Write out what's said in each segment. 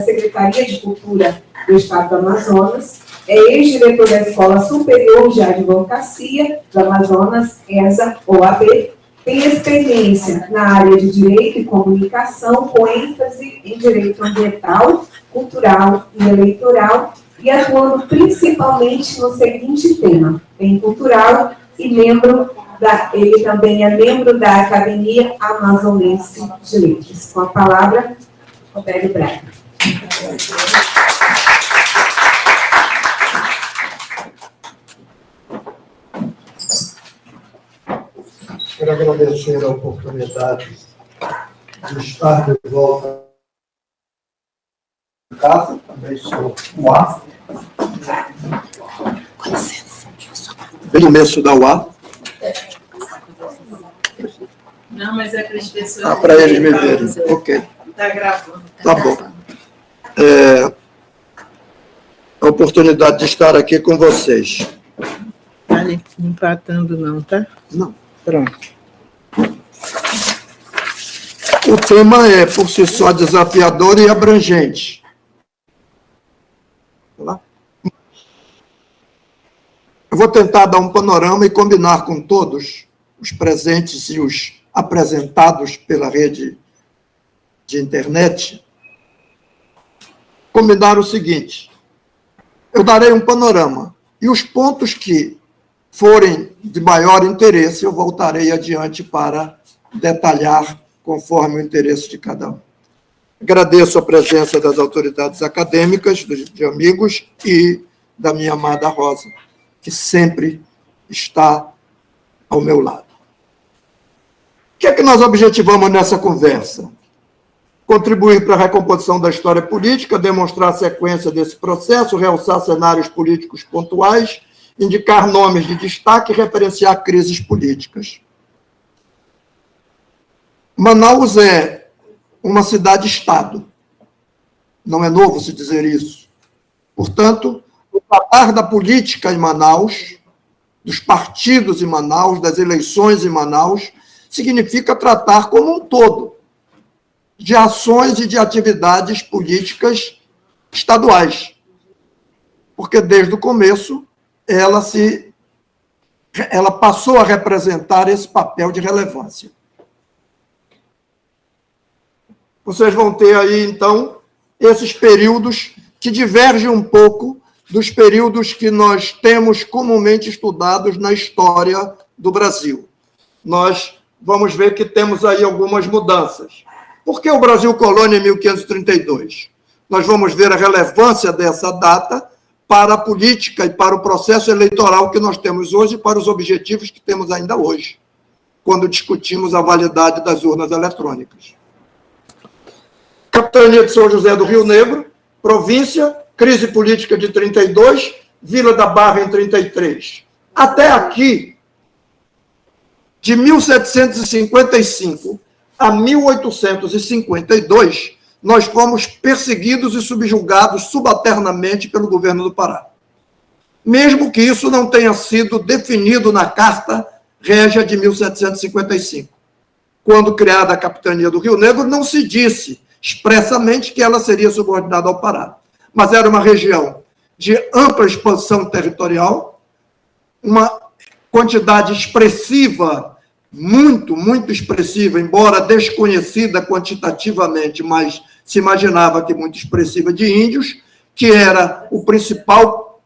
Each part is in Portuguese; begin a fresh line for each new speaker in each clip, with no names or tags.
Secretaria de Cultura do Estado do Amazonas, é ex-diretor da Escola Superior de Advocacia do Amazonas, ESA, OAB, tem experiência na área de Direito e Comunicação, com ênfase em Direito Ambiental, Cultural e Eleitoral, e atuando principalmente no seguinte tema: bem cultural, e ele também é membro da Academia Amazonense de Letras. Com a palavra, Roberto Braga.
Quero agradecer a oportunidade de estar de volta em casa. Também sou UA. Bem imenso da UA.
Não, mas é para as pessoas.
Para eles me verem. Ok.
Está gravando.
Tá bom. A oportunidade de estar aqui com vocês.
Está empatando não, tá?
Não.
Pronto.
O tema é, por si só, desafiador e abrangente. Eu vou tentar dar um panorama e combinar com todos os presentes e os apresentados pela rede de internet, combinar o seguinte: eu darei um panorama e os pontos que forem de maior interesse eu voltarei adiante para detalhar conforme o interesse de cada um. Agradeço a presença das autoridades acadêmicas, de amigos e da minha amada Rosa, que sempre está ao meu lado. O que é que nós objetivamos nessa conversa? Contribuir para a recomposição da história política, demonstrar a sequência desse processo, realçar cenários políticos pontuais, indicar nomes de destaque e referenciar crises políticas. Manaus é uma cidade-estado. Não é novo se dizer isso. Portanto, o tratar da política em Manaus, dos partidos em Manaus, das eleições em Manaus, significa tratar como um todo de ações e de atividades políticas estaduais. Porque, desde o começo, ela passou a representar esse papel de relevância. Vocês vão ter aí, então, esses períodos que divergem um pouco dos períodos que nós temos comumente estudados na história do Brasil. Nós vamos ver que temos aí algumas mudanças. Por que o Brasil colônia em 1532? Nós vamos ver a relevância dessa data para a política e para o processo eleitoral que nós temos hoje e para os objetivos que temos ainda hoje, quando discutimos a validade das urnas eletrônicas. Capitania de São José do Rio Negro, província, crise política de 32, Vila da Barra em 33. Até aqui, de 1755 a 1852, nós fomos perseguidos e subjugados subalternamente pelo governo do Pará. Mesmo que isso não tenha sido definido na Carta Régia de 1755. Quando criada a Capitania do Rio Negro, não se disse expressamente que ela seria subordinada ao Pará. Mas era uma região de ampla expansão territorial, uma quantidade expressiva, muito expressiva, embora desconhecida quantitativamente, mas se imaginava que muito expressiva, de índios, que era o principal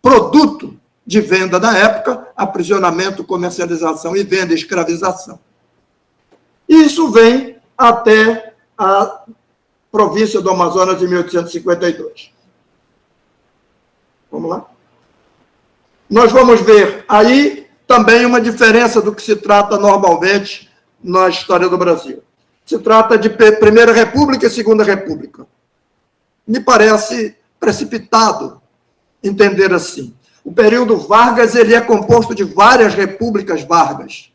produto de venda da época, aprisionamento, comercialização e venda, escravização. Isso vem até a província do Amazonas em 1852. Vamos lá? Nós vamos ver aí também uma diferença do que se trata normalmente na história do Brasil. Se trata de Primeira República e Segunda República. Me parece precipitado entender assim. O período Vargas ele é composto de várias repúblicas Vargas.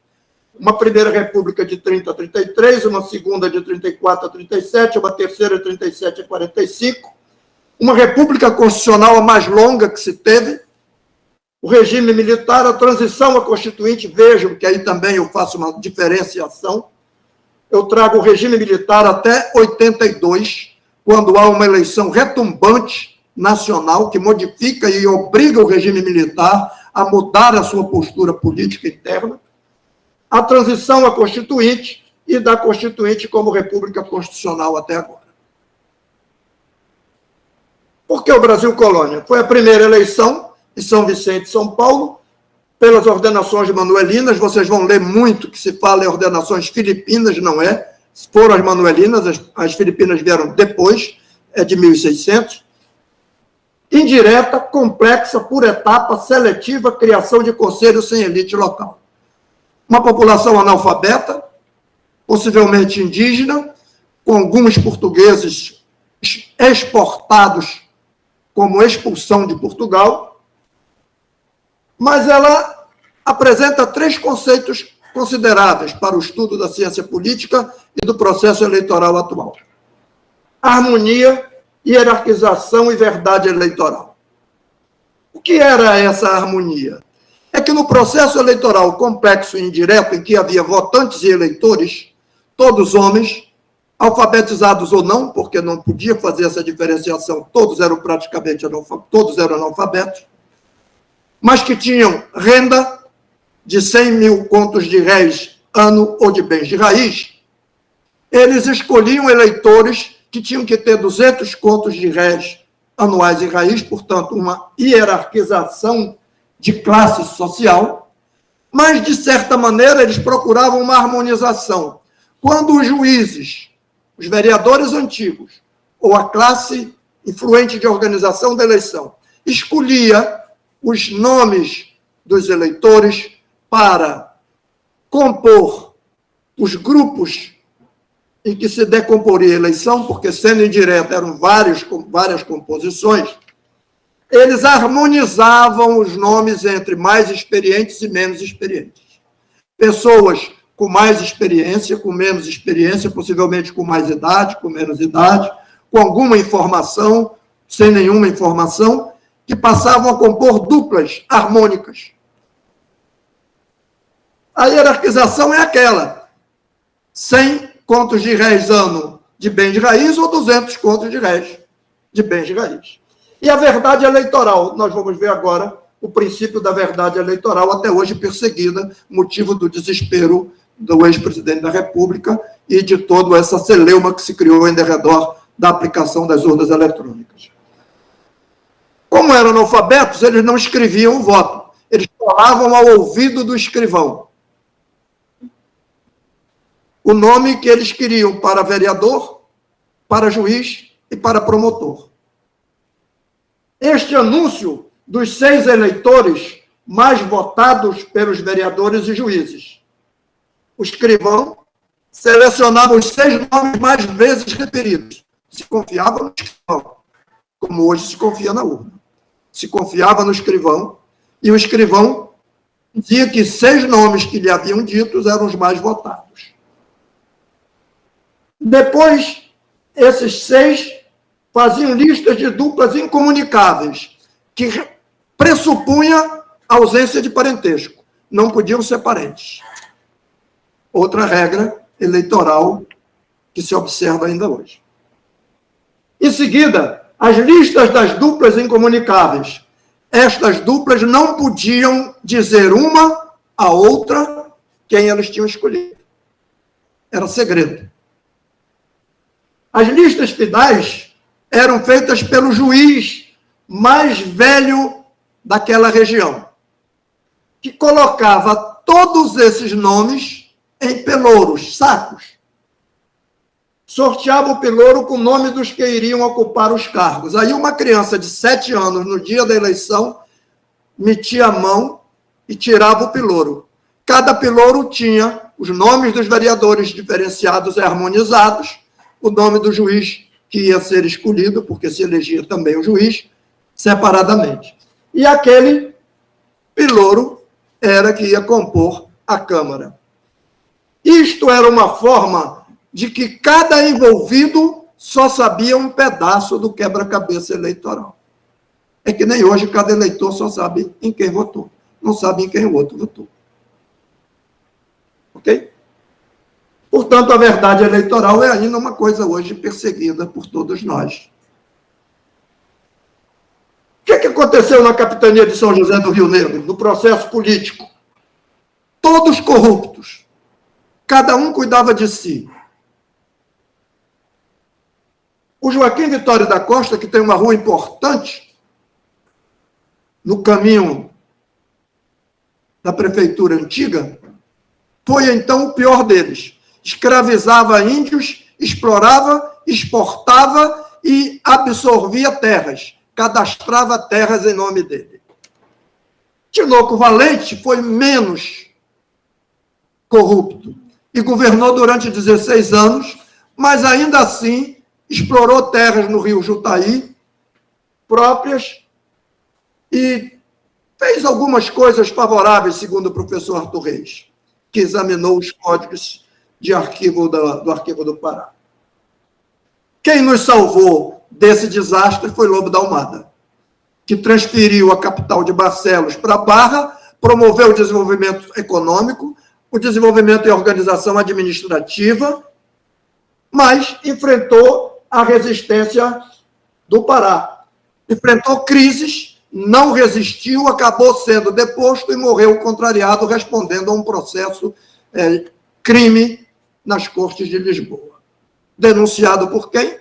Uma Primeira República de 30 a 33, uma segunda de 34 a 37, uma terceira de 37 a 45, uma República Constitucional a mais longa que se teve, o regime militar, a transição a constituinte, vejam que aí também eu faço uma diferenciação, eu trago o regime militar até 82, quando há uma eleição retumbante nacional que modifica e obriga o regime militar a mudar a sua postura política interna, a transição à Constituinte e da Constituinte como República Constitucional até agora. Por que o Brasil Colônia? Foi a primeira eleição em São Vicente, São Paulo, pelas ordenações manuelinas. Vocês vão ler muito que se fala em ordenações filipinas, não é? Foram as manuelinas, as filipinas vieram depois, é de 1600. Indireta, complexa, por etapa, seletiva, criação de conselho sem elite local. Uma população analfabeta, possivelmente indígena, com alguns portugueses exportados como expulsão de Portugal, mas ela apresenta 3 conceitos consideráveis para o estudo da ciência política e do processo eleitoral atual: harmonia, hierarquização e verdade eleitoral. O que era essa harmonia? É que no processo eleitoral complexo e indireto, em que havia votantes e eleitores, todos homens, alfabetizados ou não, porque não podia fazer essa diferenciação, todos eram praticamente analfabetos, mas que tinham renda de 100 mil contos de réis ano ou de bens de raiz, eles escolhiam eleitores que tinham que ter 200 contos de réis anuais em raiz, portanto, uma hierarquização de classe social, mas, de certa maneira, eles procuravam uma harmonização. Quando os juízes, os vereadores antigos, ou a classe influente de organização da eleição, escolhia os nomes dos eleitores para compor os grupos em que se decomporia a eleição, porque, sendo indireta, eram várias composições, eles harmonizavam os nomes entre mais experientes e menos experientes. Pessoas com mais experiência, com menos experiência, possivelmente com mais idade, com menos idade, com alguma informação, sem nenhuma informação, que passavam a compor duplas harmônicas. A hierarquização é aquela: 100 contos de réis ano de bens de raiz ou 200 contos de réis de bens de raiz. E a verdade eleitoral, nós vamos ver agora o princípio da verdade eleitoral, até hoje perseguida, motivo do desespero do ex-presidente da República e de toda essa celeuma que se criou em derredor da aplicação das urnas eletrônicas. Como eram analfabetos, eles não escreviam o voto, eles falavam ao ouvido do escrivão o nome que eles queriam para vereador, para juiz e para promotor. Este anúncio dos 6 eleitores mais votados pelos vereadores e juízes. O escrivão selecionava os 6 nomes mais vezes referidos. Se confiava no escrivão, como hoje se confia na urna. Se confiava no escrivão, e o escrivão dizia que 6 nomes que lhe haviam ditos eram os mais votados. Depois, esses 6 faziam listas de duplas incomunicáveis, que pressupunha ausência de parentesco. Não podiam ser parentes. Outra regra eleitoral que se observa ainda hoje. Em seguida, as listas das duplas incomunicáveis. Estas duplas não podiam dizer uma à outra quem elas tinham escolhido. Era segredo. As listas finais eram feitas pelo juiz mais velho daquela região, que colocava todos esses nomes em pelouros, sacos. Sorteava o pelouro com o nome dos que iriam ocupar os cargos. Aí uma criança de 7 anos, no dia da eleição, metia a mão e tirava o pelouro. Cada pelouro tinha os nomes dos vereadores diferenciados e harmonizados, o nome do juiz que ia ser escolhido, porque se elegia também o juiz, separadamente. E aquele pelouro era que ia compor a Câmara. Isto era uma forma de que cada envolvido só sabia um pedaço do quebra-cabeça eleitoral. É que nem hoje cada eleitor só sabe em quem votou, não sabe em quem o outro votou. Ok? Portanto, a verdade eleitoral é ainda uma coisa hoje perseguida por todos nós. O que aconteceu na capitania de São José do Rio Negro, no processo político? Todos corruptos. Cada um cuidava de si. O Joaquim Vitório da Costa, que tem uma rua importante no caminho da prefeitura antiga, foi então o pior deles. Escravizava índios, explorava, exportava e absorvia terras, cadastrava terras em nome dele. Tinoco Valente foi menos corrupto e governou durante 16 anos, mas ainda assim explorou terras no Rio Jutaí próprias e fez algumas coisas favoráveis, segundo o professor Arthur Reis, que examinou os códigos de arquivo do Arquivo do Pará. Quem nos salvou desse desastre foi Lobo da Almada, que transferiu a capital de Barcelos para Barra, promoveu o desenvolvimento econômico, o desenvolvimento e organização administrativa, mas enfrentou a resistência do Pará. Enfrentou crises, não resistiu, acabou sendo deposto e morreu contrariado, respondendo a um processo crime nas Cortes de Lisboa. Denunciado por quem?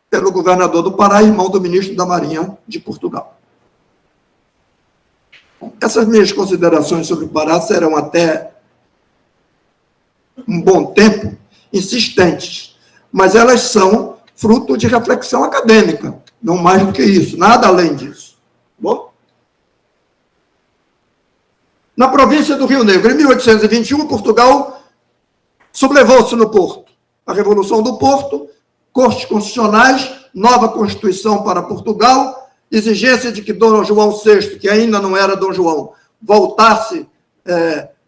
Pelo governador do Pará, irmão do ministro da Marinha de Portugal. Essas minhas considerações sobre o Pará serão até um bom tempo insistentes, mas elas são fruto de reflexão acadêmica, não mais do que isso, nada além disso. Bom? Na província do Rio Negro, em 1821, Portugal sublevou-se no Porto. A Revolução do Porto, cortes constitucionais, nova Constituição para Portugal, exigência de que Dom João VI, que ainda não era Dom João, voltasse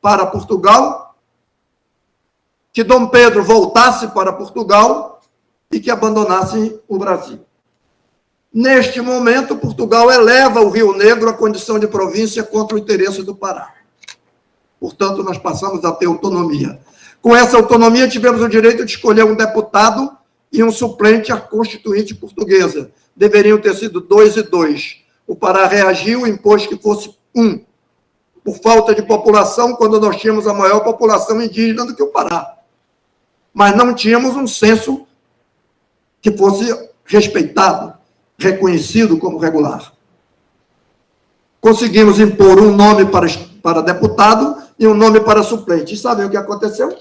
para Portugal, que Dom Pedro voltasse para Portugal e que abandonasse o Brasil. Neste momento, Portugal eleva o Rio Negro à condição de província contra o interesse do Pará. Portanto, nós passamos a ter autonomia. Com essa autonomia, tivemos o direito de escolher um deputado e um suplente à Constituinte portuguesa. Deveriam ter sido 2 e 2. O Pará reagiu e impôs que fosse 1, por falta de população, quando nós tínhamos a maior população indígena do que o Pará. Mas não tínhamos um censo que fosse respeitado, reconhecido como regular. Conseguimos impor um nome para deputado e um nome para suplente. E sabem o que aconteceu?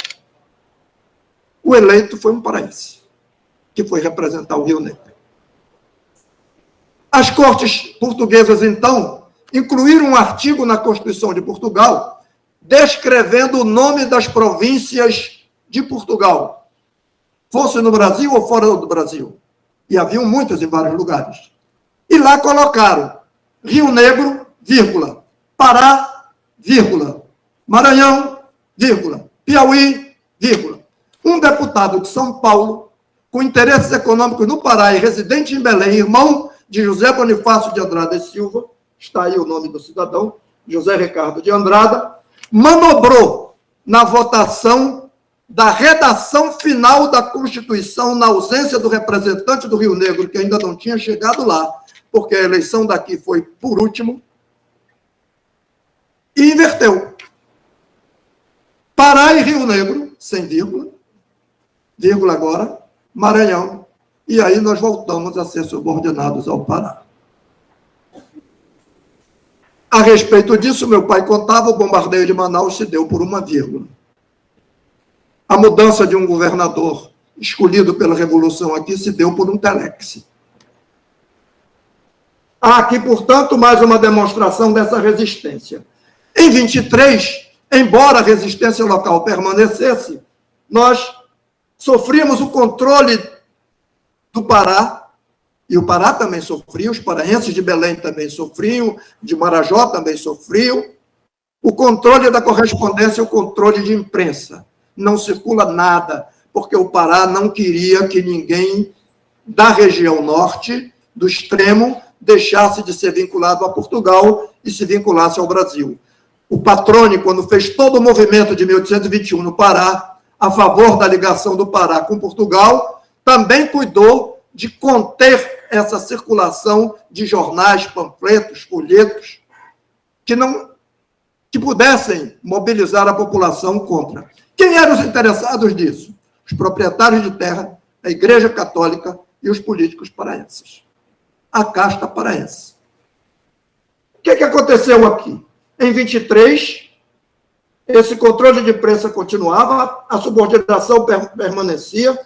O eleito foi um paraense, que foi representar o Rio Negro. As cortes portuguesas, então, incluíram um artigo na Constituição de Portugal descrevendo o nome das províncias de Portugal, fosse no Brasil ou fora do Brasil. E haviam muitas em vários lugares. E lá colocaram Rio Negro, vírgula, Pará, vírgula, Maranhão, vírgula, Piauí, vírgula. Um deputado de São Paulo, com interesses econômicos no Pará e residente em Belém, irmão de José Bonifácio de Andrada e Silva, está aí o nome do cidadão, José Ricardo de Andrada, manobrou na votação da redação final da Constituição, na ausência do representante do Rio Negro, que ainda não tinha chegado lá, porque a eleição daqui foi por último, e inverteu. Pará e Rio Negro, sem vírgula, vírgula agora, Maranhão, e aí nós voltamos a ser subordinados ao Pará. A respeito disso, meu pai contava, o bombardeio de Manaus se deu por uma vírgula. A mudança de um governador escolhido pela Revolução aqui se deu por um telex. Há aqui, portanto, mais uma demonstração dessa resistência. Em 23, embora a resistência local permanecesse, nós sofríamos o controle do Pará, e o Pará também sofria, os paraenses de Belém também sofriam, de Marajó também sofriam, o controle da correspondência e o controle de imprensa. Não circula nada, porque o Pará não queria que ninguém da região norte, do extremo, deixasse de ser vinculado a Portugal e se vinculasse ao Brasil. O Patrone, quando fez todo o movimento de 1821 no Pará, a favor da ligação do Pará com Portugal, também cuidou de conter essa circulação de jornais, panfletos, folhetos, que pudessem mobilizar a população contra. Quem eram os interessados nisso? Os proprietários de terra, a Igreja Católica e os políticos paraenses. A casta paraense. O que aconteceu aqui? Em 23, esse controle de imprensa continuava, a subordinação permanecia,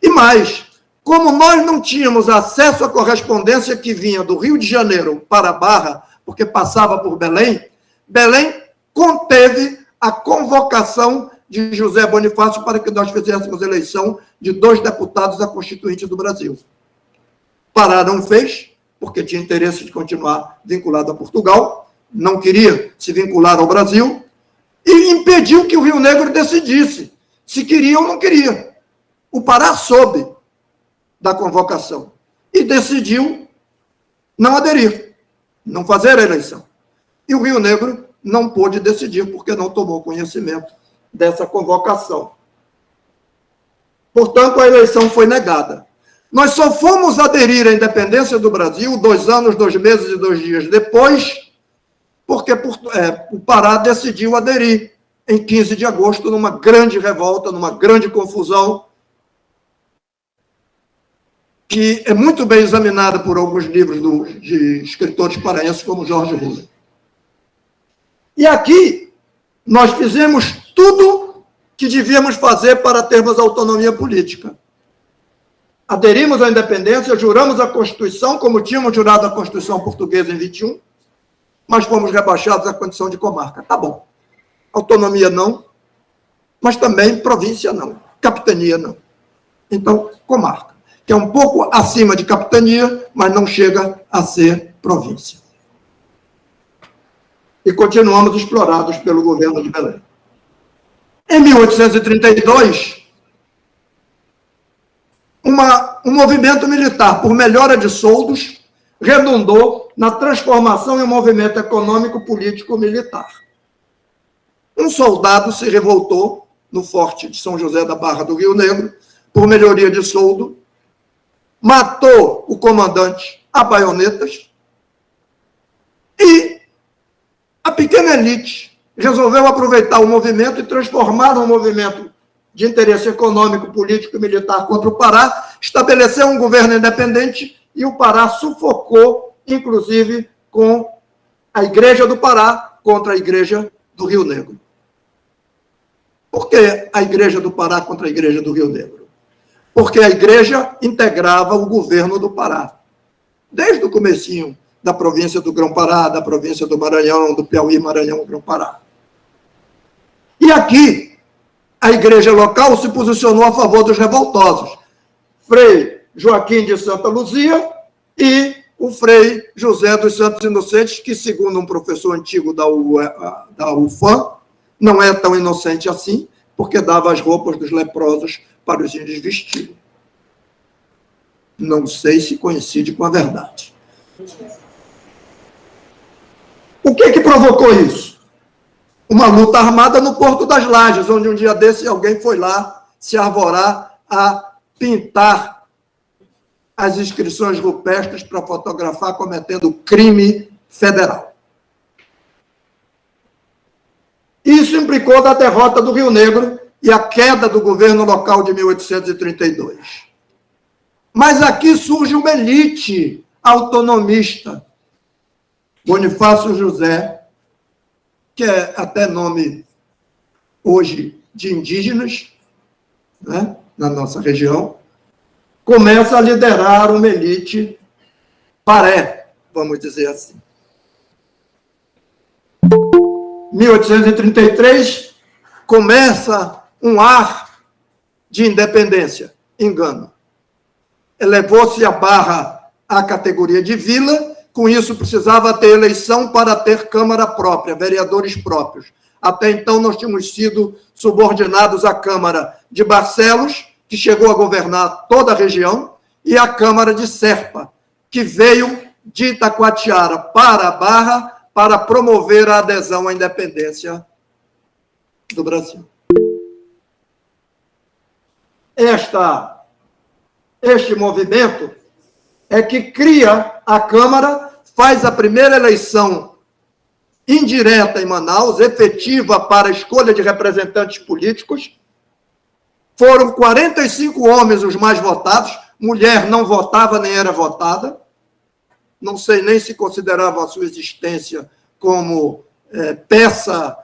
e mais, como nós não tínhamos acesso à correspondência que vinha do Rio de Janeiro para a Barra, porque passava por Belém, Belém conteve a convocação de José Bonifácio para que nós fizéssemos eleição de 2 deputados à Constituinte do Brasil. Pará não fez, porque tinha interesse de continuar vinculado a Portugal, não queria se vincular ao Brasil, e impediu que o Rio Negro decidisse se queria ou não queria. O Pará soube da convocação e decidiu não aderir, não fazer a eleição. E o Rio Negro não pôde decidir porque não tomou conhecimento dessa convocação. Portanto, a eleição foi negada. Nós só fomos aderir à independência do Brasil 2 anos, 2 meses e 2 dias depois, porque o Pará decidiu aderir em 15 de agosto, numa grande revolta, numa grande confusão, que é muito bem examinada por alguns livros de escritores paraenses, como Jorge Roula. E aqui, nós fizemos tudo que devíamos fazer para termos autonomia política. Aderimos à independência, juramos a Constituição, como tínhamos jurado a Constituição portuguesa em 21, mas fomos rebaixados à condição de comarca. Tá bom. Autonomia não, mas também província não, capitania não. Então, comarca, que é um pouco acima de capitania, mas não chega a ser província. E continuamos explorados pelo governo de Belém. Em 1832, um movimento militar por melhora de soldos redundou na transformação em um movimento econômico, político, militar. Um soldado se revoltou no forte de São José da Barra do Rio Negro por melhoria de soldo, matou o comandante a baionetas e a pequena elite resolveu aproveitar o movimento e transformar um movimento de interesse econômico, político e militar contra o Pará, estabeleceu um governo independente e o Pará sufocou, inclusive, com a Igreja do Pará contra a Igreja do Rio Negro. Por que a Igreja do Pará contra a Igreja do Rio Negro? Porque a Igreja integrava o governo do Pará. Desde o comecinho da província do Grão-Pará, da província do Maranhão, do Piauí, Maranhão, Grão-Pará. E aqui, a igreja local se posicionou a favor dos revoltosos. Frei Joaquim de Santa Luzia e o Frei José dos Santos Inocentes, que, segundo um professor antigo da UFAM, não é tão inocente assim, porque dava as roupas dos leprosos para os índios vestirem. Não sei se coincide com a verdade. O que provocou isso? Uma luta armada no Porto das Lajes, onde um dia desse alguém foi lá se arvorar a pintar as inscrições rupestres para fotografar cometendo crime federal. Isso implicou da derrota do Rio Negro e a queda do governo local de 1832. Mas aqui surge uma elite autonomista. Bonifácio José, que é até nome hoje de indígenas, né, na nossa região, começa a liderar uma elite paré, vamos dizer assim. 1833 começa um ar de independência, engano. Elevou-se a Barra à categoria de vila, com isso precisava ter eleição para ter Câmara própria, vereadores próprios. Até então nós tínhamos sido subordinados à Câmara de Barcelos, que chegou a governar toda a região, e à Câmara de Serpa, que veio de Itacoatiara para a Barra para promover a adesão à independência do Brasil. este movimento é que cria a Câmara, faz a primeira eleição indireta em Manaus, efetiva para a escolha de representantes políticos. Foram 45 homens os mais votados, mulher não votava nem era votada, não sei nem se considerava a sua existência como peça,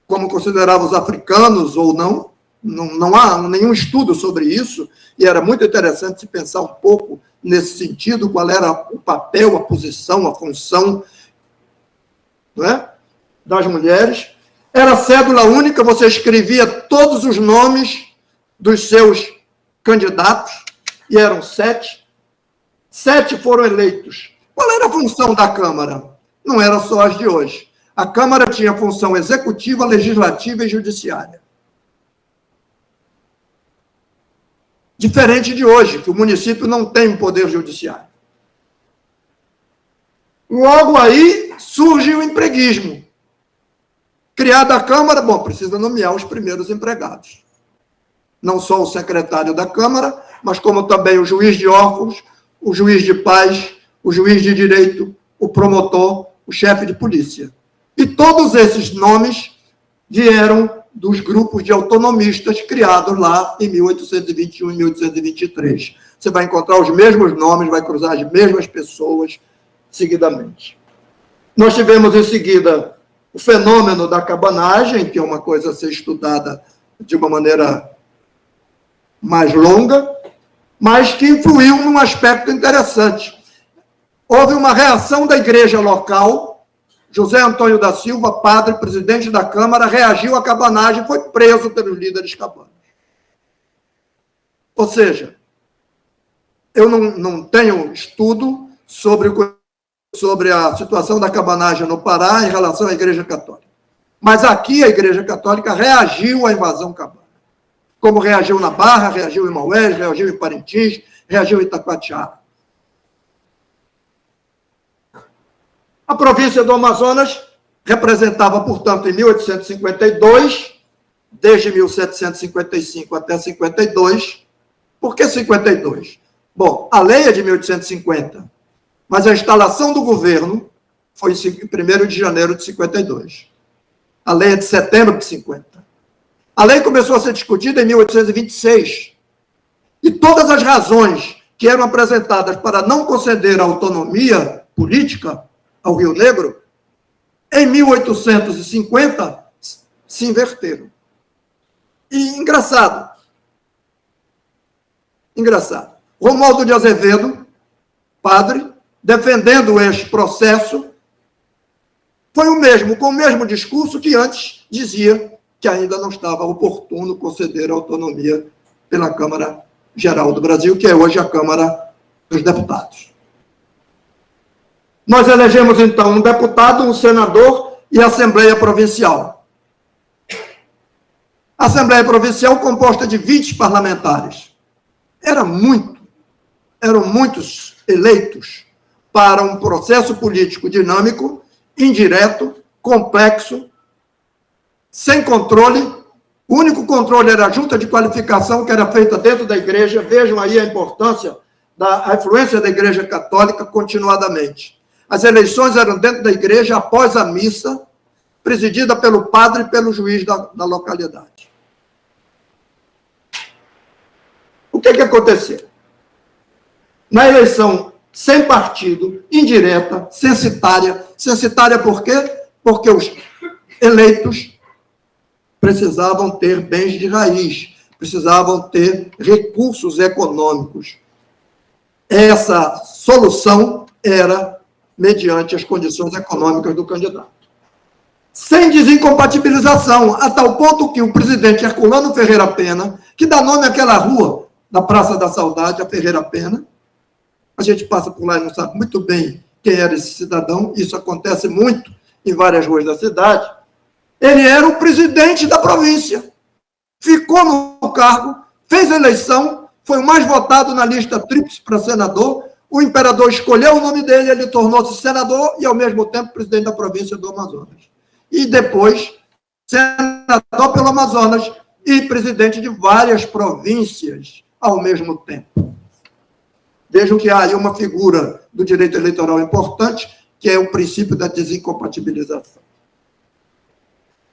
como consideravam os africanos ou não. Não há nenhum estudo sobre isso, e era muito interessante se pensar um pouco nesse sentido, qual era o papel, a posição, a função, não é, das mulheres. Era cédula única, você escrevia todos os nomes dos seus candidatos, e eram 7. 7 foram eleitos. Qual era a função da Câmara? Não era só as de hoje. A Câmara tinha função executiva, legislativa e judiciária. Diferente de hoje, que o município não tem um poder judiciário. Logo aí surge o empreguismo. Criada a Câmara, bom, precisa nomear os primeiros empregados. Não só o secretário da Câmara, mas como também o juiz de órfãos, o juiz de paz, o juiz de direito, o promotor, o chefe de polícia. E todos esses nomes vieram dos grupos de autonomistas criados lá em 1821 e 1823. Você vai encontrar os mesmos nomes, vai cruzar as mesmas pessoas seguidamente. Nós tivemos, em seguida, o fenômeno da cabanagem, que é uma coisa a ser estudada de uma maneira mais longa, mas que influiu num aspecto interessante. Houve uma reação da igreja local. José Antônio da Silva, padre, presidente da Câmara, reagiu à cabanagem e foi preso pelos líderes cabanos. Ou seja, eu não tenho estudo sobre a situação da cabanagem no Pará em relação à Igreja Católica. Mas aqui a Igreja Católica reagiu à invasão cabana. Como reagiu na Barra, reagiu em Maués, reagiu em Parintins, reagiu em Itacoatiara. A província do Amazonas representava, portanto, em 1852, desde 1755 até 52. Por que 52? Bom, a lei é de 1850, mas a instalação do governo foi em 1º de janeiro de 52. A lei é de setembro de 50. A lei começou a ser discutida em 1826. E todas as razões que eram apresentadas para não conceder a autonomia política ao Rio Negro, em 1850, se inverteram. E engraçado, Romualdo de Azevedo, padre, defendendo este processo, foi o mesmo, com o mesmo discurso que antes dizia que ainda não estava oportuno conceder autonomia pela Câmara Geral do Brasil, que é hoje a Câmara dos Deputados. Nós elegemos, então, um deputado, um senador e a Assembleia Provincial. A Assembleia Provincial composta de 20 parlamentares. Eram muitos eleitos para um processo político dinâmico, indireto, complexo, sem controle. O único controle era a junta de qualificação que era feita dentro da igreja. Vejam aí a importância da influência da Igreja Católica continuadamente. As eleições eram dentro da igreja, após a missa, presidida pelo padre e pelo juiz da localidade. O que aconteceu? Na eleição sem partido, indireta, censitária por quê? Porque os eleitos precisavam ter bens de raiz, precisavam ter recursos econômicos. Essa solução era mediante as condições econômicas do candidato. Sem desincompatibilização, a tal ponto que o presidente Herculano Ferreira Pena, que dá nome àquela rua da Praça da Saudade, a Ferreira Pena, a gente passa por lá e não sabe muito bem quem era esse cidadão, isso acontece muito em várias ruas da cidade, ele era o presidente da província, ficou no cargo, fez a eleição, foi o mais votado na lista tríplice para senador, o imperador escolheu o nome dele, ele tornou-se senador e, ao mesmo tempo, presidente da província do Amazonas. E depois, senador pelo Amazonas e presidente de várias províncias ao mesmo tempo. Vejam que há aí uma figura do direito eleitoral importante, que é o princípio da desincompatibilização.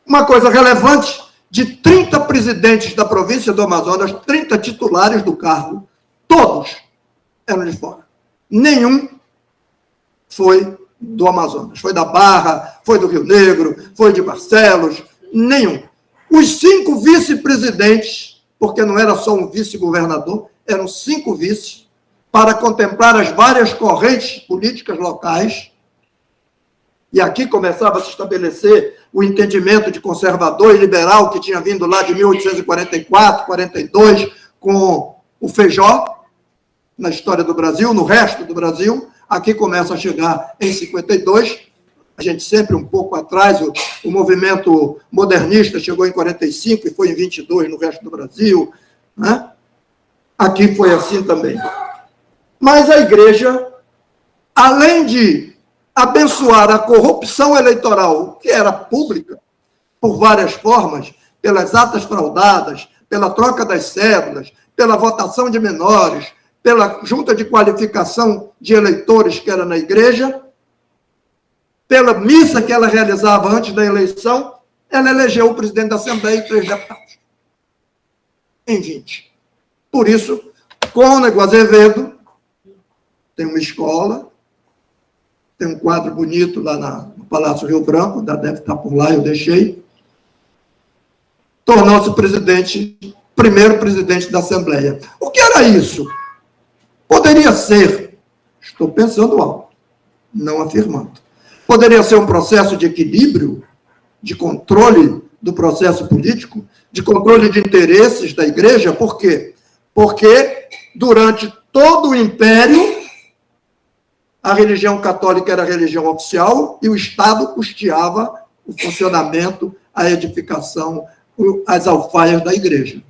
Uma coisa relevante, de 30 presidentes da província do Amazonas, 30 titulares do cargo, todos eram de fora. Nenhum foi do Amazonas. Foi da Barra, foi do Rio Negro, foi de Barcelos, nenhum. Os 5 vice-presidentes, porque não era só um vice-governador, eram 5 vices, para contemplar as várias correntes políticas locais. E aqui começava a se estabelecer o entendimento de conservador e liberal que tinha vindo lá de 1844, 42, com o Feijó, na história do Brasil, no resto do Brasil. Aqui começa a chegar em 52, a gente sempre um pouco atrás, o movimento modernista chegou em 45 e foi em 22 no resto do Brasil, né? Aqui foi assim também. Mas a igreja, além de abençoar a corrupção eleitoral, que era pública, por várias formas, pelas atas fraudadas, pela troca das cédulas, pela votação de menores, pela junta de qualificação de eleitores que era na igreja, pela missa que ela realizava antes da eleição, ela elegeu o presidente da Assembleia e 3 deputados. Em 20. Por isso, Cônego Azevedo tem uma escola, tem um quadro bonito lá no Palácio Rio Branco, deve estar por lá, eu deixei. Tornou-se primeiro presidente da Assembleia. O que era isso? Poderia ser, estou pensando alto, não afirmando, poderia ser um processo de equilíbrio, de controle do processo político, de controle de interesses da igreja. Por quê? Porque durante todo o Império, a religião católica era a religião oficial e o Estado custeava o funcionamento, a edificação, as alfaias da igreja.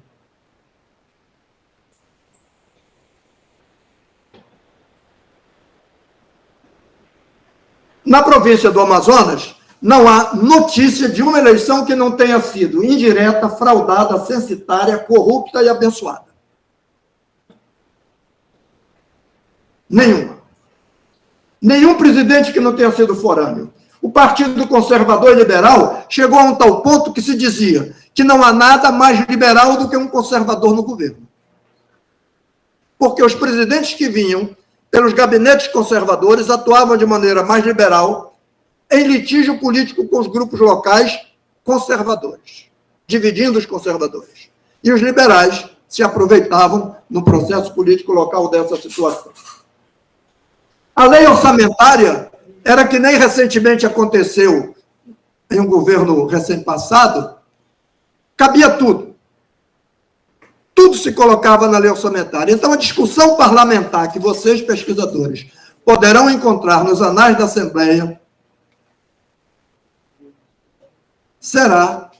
Na província do Amazonas, não há notícia de uma eleição que não tenha sido indireta, fraudada, censitária, corrupta e abençoada. Nenhuma. Nenhum presidente que não tenha sido forâneo. O Partido Conservador e Liberal chegou a um tal ponto que se dizia que não há nada mais liberal do que um conservador no governo. Porque os presidentes que vinham pelos gabinetes conservadores atuavam de maneira mais liberal em litígio político com os grupos locais conservadores, dividindo os conservadores. E os liberais se aproveitavam no processo político local dessa situação. A lei orçamentária era que nem recentemente aconteceu em um governo recém-passado, cabia tudo. Tudo se colocava na lei orçamentária. Então, a discussão parlamentar que vocês, pesquisadores, poderão encontrar nos anais da Assembleia será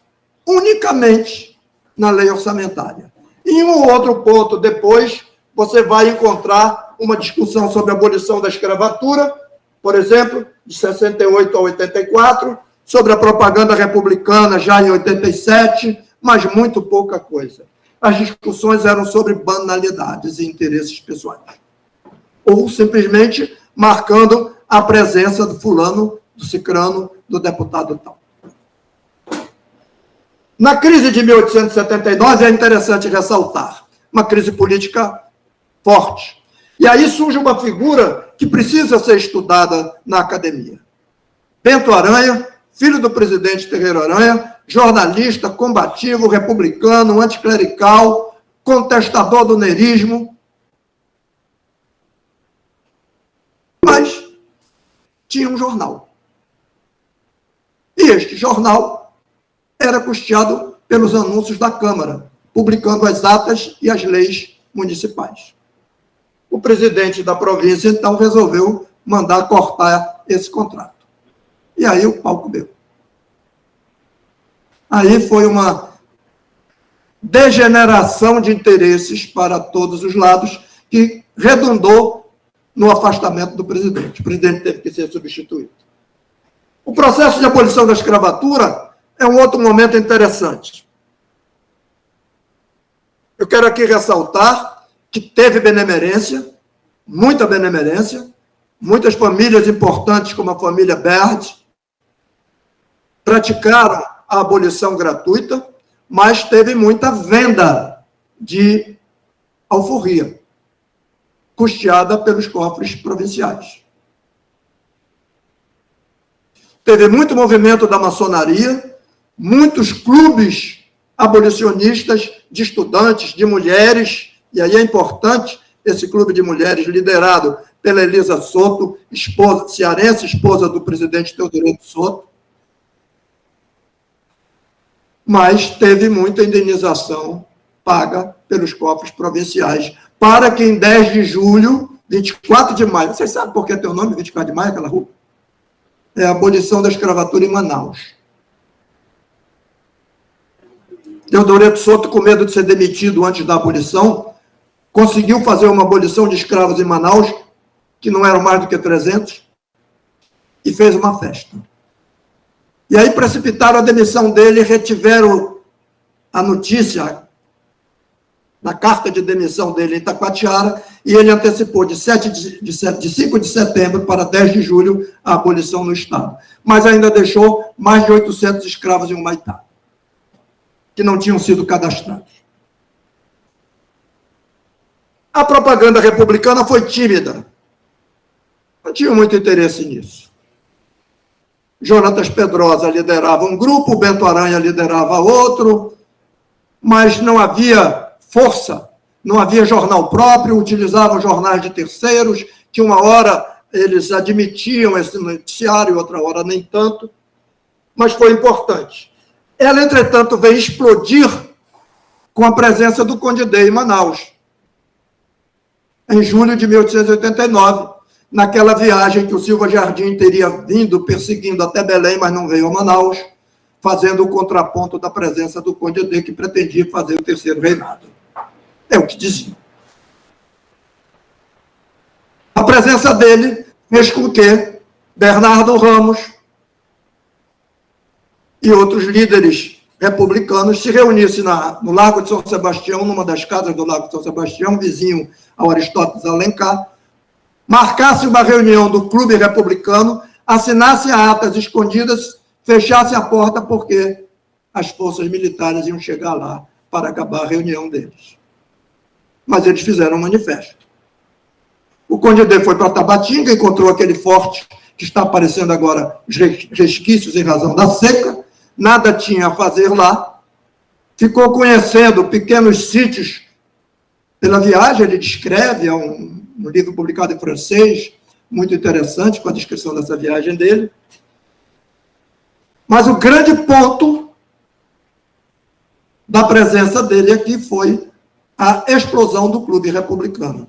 unicamente na lei orçamentária. Em um ou outro ponto depois, você vai encontrar uma discussão sobre a abolição da escravatura, por exemplo, de 68 a 84, sobre a propaganda republicana já em 87, mas muito pouca coisa. As discussões eram sobre banalidades e interesses pessoais. Ou simplesmente marcando a presença do fulano, do cicrano, do deputado tal. Na crise de 1879, é interessante ressaltar uma crise política forte. E aí surge uma figura que precisa ser estudada na academia. Bento Aranha, filho do presidente Terreiro Aranha, jornalista, combativo, republicano, anticlerical, contestador do nerismo. Mas tinha um jornal. E este jornal era custeado pelos anúncios da Câmara, publicando as atas e as leis municipais. O presidente da província, então, resolveu mandar cortar esse contrato. E aí o pau comeu. Aí foi uma degeneração de interesses para todos os lados que redundou no afastamento do presidente. O presidente teve que ser substituído. O processo de abolição da escravatura é um outro momento interessante. Eu quero aqui ressaltar que teve benemerência, muitas famílias importantes, como a família Baird, praticaram a abolição gratuita, mas teve muita venda de alforria, custeada pelos cofres provinciais. Teve muito movimento da maçonaria, muitos clubes abolicionistas de estudantes, de mulheres, e aí é importante esse clube de mulheres liderado pela Elisa Soto, cearense, esposa do presidente Teodoreto Soto, mas teve muita indenização paga pelos cofres provinciais, para que em 10 de julho, 24 de maio, vocês sabem por que tem o nome 24 de maio, aquela rua? É a abolição da escravatura em Manaus. Teodoreto Soto, com medo de ser demitido antes da abolição, conseguiu fazer uma abolição de escravos em Manaus, que não eram mais do que 300, e fez uma festa. E aí precipitaram a demissão dele, retiveram a notícia na carta de demissão dele em Itacoatiara, e ele antecipou de 5 de setembro para 10 de julho a abolição no Estado. Mas ainda deixou mais de 800 escravos em Humaitá, que não tinham sido cadastrados. A propaganda republicana foi tímida. Não tinha muito interesse nisso. Jonatas Pedrosa liderava um grupo, Bento Aranha liderava outro, mas não havia força, não havia jornal próprio, utilizavam jornais de terceiros, que uma hora eles admitiam esse noticiário, outra hora nem tanto, mas foi importante. Ela, entretanto, veio explodir com a presença do Conde Day em Manaus, em julho de 1889, naquela viagem que o Silva Jardim teria vindo perseguindo até Belém, mas não veio a Manaus, fazendo o contraponto da presença do Conde Day, que pretendia fazer o terceiro reinado. É o que dizia. A presença dele fez com que Bernardo Ramos e outros líderes republicanos se reunissem no Largo de São Sebastião, numa das casas do Largo de São Sebastião, vizinho ao Aristóteles Alencar, marcasse uma reunião do Clube Republicano, assinasse atas escondidas, fechasse a porta, porque as forças militares iam chegar lá para acabar a reunião deles. Mas eles fizeram um manifesto. O Conde D foi para Tabatinga, encontrou aquele forte que está aparecendo agora, os resquícios em razão da seca, nada tinha a fazer lá, ficou conhecendo pequenos sítios pela viagem, ele descreve, é um livro publicado em francês, muito interessante, com a descrição dessa viagem dele. Mas o grande ponto da presença dele aqui foi a explosão do Clube Republicano.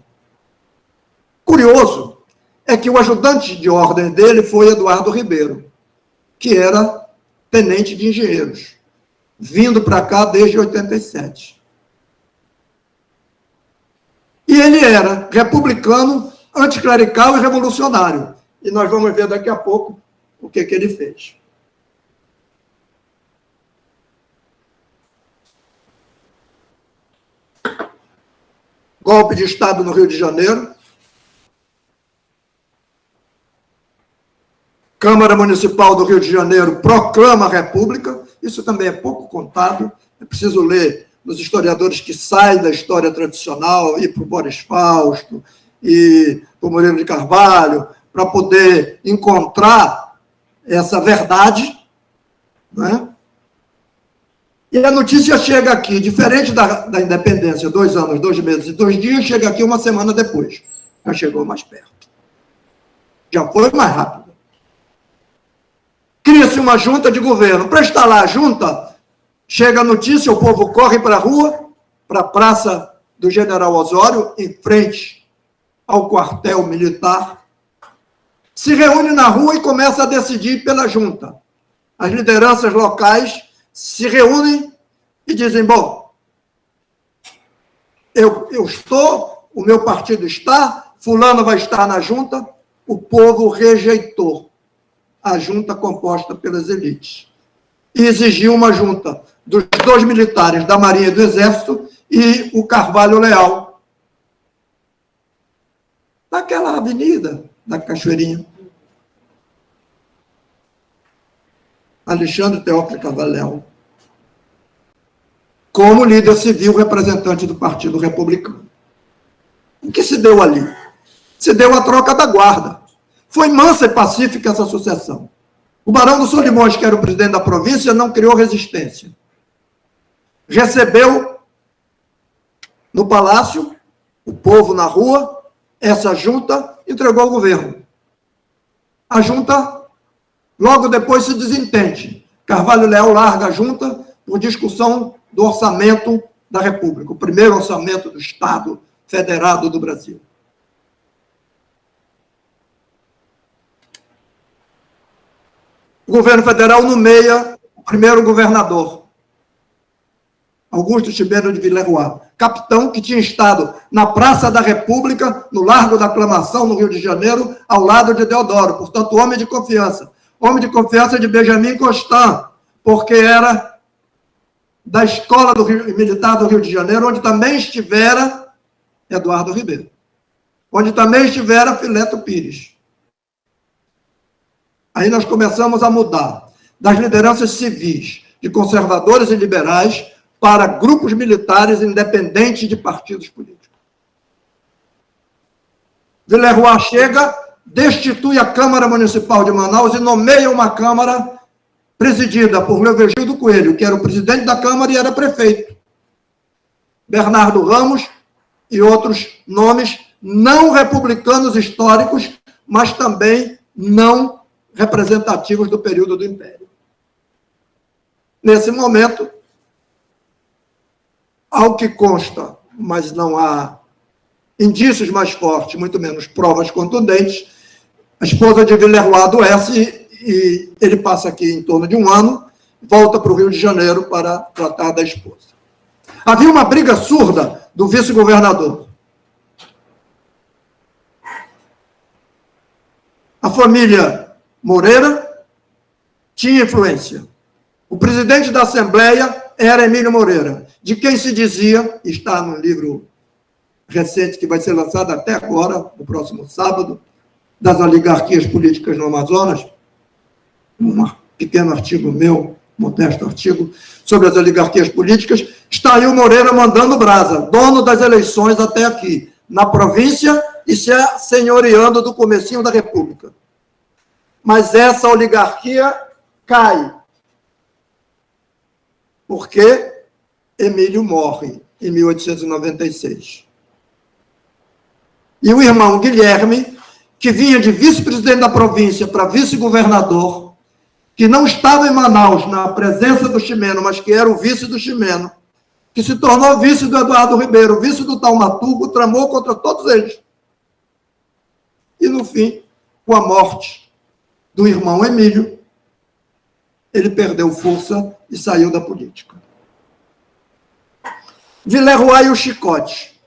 Curioso é que o ajudante de ordem dele foi Eduardo Ribeiro, que era tenente de engenheiros, vindo para cá desde 87. E ele era republicano, anticlerical e revolucionário. E nós vamos ver daqui a pouco o que ele fez. Golpe de Estado no Rio de Janeiro. Câmara Municipal do Rio de Janeiro proclama a República. Isso também é pouco contado. É preciso ler nos historiadores que saem da história tradicional, ir para o Boris Fausto, e para o Moreira de Carvalho, para poder encontrar essa verdade, né? E a notícia chega aqui, diferente da independência, 2 anos, 2 meses e 2 dias, chega aqui uma semana depois. Já chegou mais perto. Já foi mais rápido. Cria-se uma junta de governo. Para instalar a junta, chega a notícia, o povo corre para a rua, para a Praça do General Osório, em frente ao quartel militar, se reúne na rua e começa a decidir pela junta. As lideranças locais se reúnem e dizem, bom, eu estou, o meu partido está, fulano vai estar na junta. O povo rejeitou a junta composta pelas elites e exigiu uma junta dos 2 militares da Marinha e do Exército e o Carvalho Leal, naquela avenida da Cachoeirinha. Alexandre Teófilo Cavaléu, como líder civil representante do Partido Republicano. O que se deu ali? Se deu a troca da guarda. Foi mansa e pacífica essa sucessão. O Barão do Solimões, que era o presidente da província, não criou resistência. Recebeu no palácio, o povo na rua, essa junta entregou ao governo. A junta, logo depois, se desentende. Carvalho Leal larga a junta por discussão do orçamento da República, o primeiro orçamento do Estado Federado do Brasil. O governo federal nomeia o primeiro governador, Augusto Chimeno de Villerroy, capitão que tinha estado na Praça da República, no Largo da Aclamação, no Rio de Janeiro, ao lado de Deodoro, portanto, homem de confiança de Benjamin Constant, porque era da Escola Militar do Rio de Janeiro, onde também estivera Eduardo Ribeiro, onde também estivera Fileto Pires. Aí nós começamos a mudar das lideranças civis, de conservadores e liberais, para grupos militares independentes de partidos políticos. Villerroy chega, destitui a Câmara Municipal de Manaus e nomeia uma Câmara presidida por Leovigildo Coelho, que era o presidente da Câmara e era prefeito. Bernardo Ramos e outros nomes não republicanos históricos, mas também não representativos do período do Império. Nesse momento, ao que consta, mas não há indícios mais fortes, muito menos provas contundentes, a esposa de Villerroy adoece e ele passa aqui em torno de um ano, volta para o Rio de Janeiro para tratar da esposa. Havia uma briga surda do vice-governador. A família Moreira tinha influência. O presidente da Assembleia era Emílio Moreira, de quem se dizia, está num livro recente que vai ser lançado até agora, no próximo sábado, das oligarquias políticas no Amazonas, um pequeno artigo meu, modesto artigo, sobre as oligarquias políticas, está aí o Moreira mandando brasa, dono das eleições até aqui, na província e se senhoreando do comecinho da República. Mas essa oligarquia cai, porque Emílio morre em 1896. E o irmão Guilherme, que vinha de vice-presidente da província para vice-governador, que não estava em Manaus na presença do Chimeno, mas que era o vice do Chimeno, que se tornou vice do Eduardo Ribeiro, vice do Taumaturgo, tramou contra todos eles. E, no fim, com a morte do irmão Emílio, ele perdeu força e saiu da política. Villerroy e o chicote.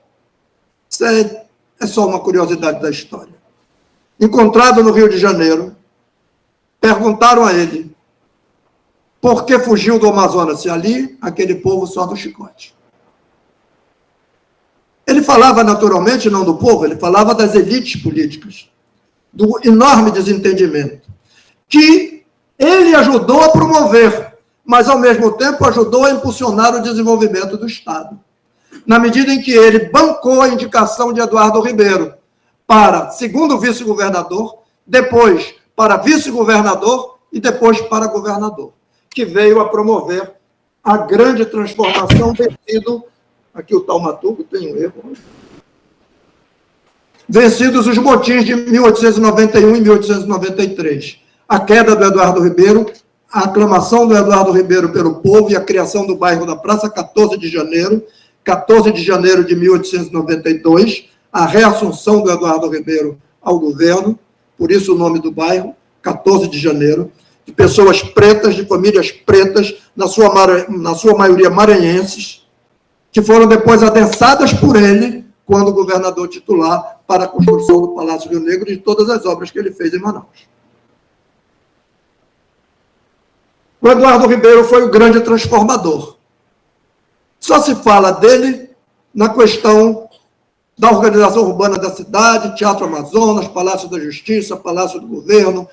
Isso é só uma curiosidade da história. Encontrado no Rio de Janeiro, perguntaram a ele por que fugiu do Amazonas, se ali, aquele povo só do chicote. Ele falava naturalmente não do povo, ele falava das elites políticas, do enorme desentendimento, que ele ajudou a promover, mas, ao mesmo tempo, ajudou a impulsionar o desenvolvimento do Estado. Na medida em que ele bancou a indicação de Eduardo Ribeiro para segundo vice-governador, depois para vice-governador e depois para governador, que veio a promover a grande transformação vencido, aqui o Taumaturgo tem um erro, vencidos os motins de 1891 e 1893. A queda do Eduardo Ribeiro, a aclamação do Eduardo Ribeiro pelo povo e a criação do bairro da Praça 14 de Janeiro de 1892, a reassunção do Eduardo Ribeiro ao governo, por isso o nome do bairro, 14 de Janeiro, de pessoas pretas, de famílias pretas, na sua maioria maranhenses, que foram depois adensadas por ele, quando governador titular, para a construção do Palácio Rio Negro e de todas as obras que ele fez em Manaus. O Eduardo Ribeiro foi o grande transformador. Só se fala dele na questão da organização urbana da cidade, Teatro Amazonas, Palácio da Justiça, Palácio do Governo,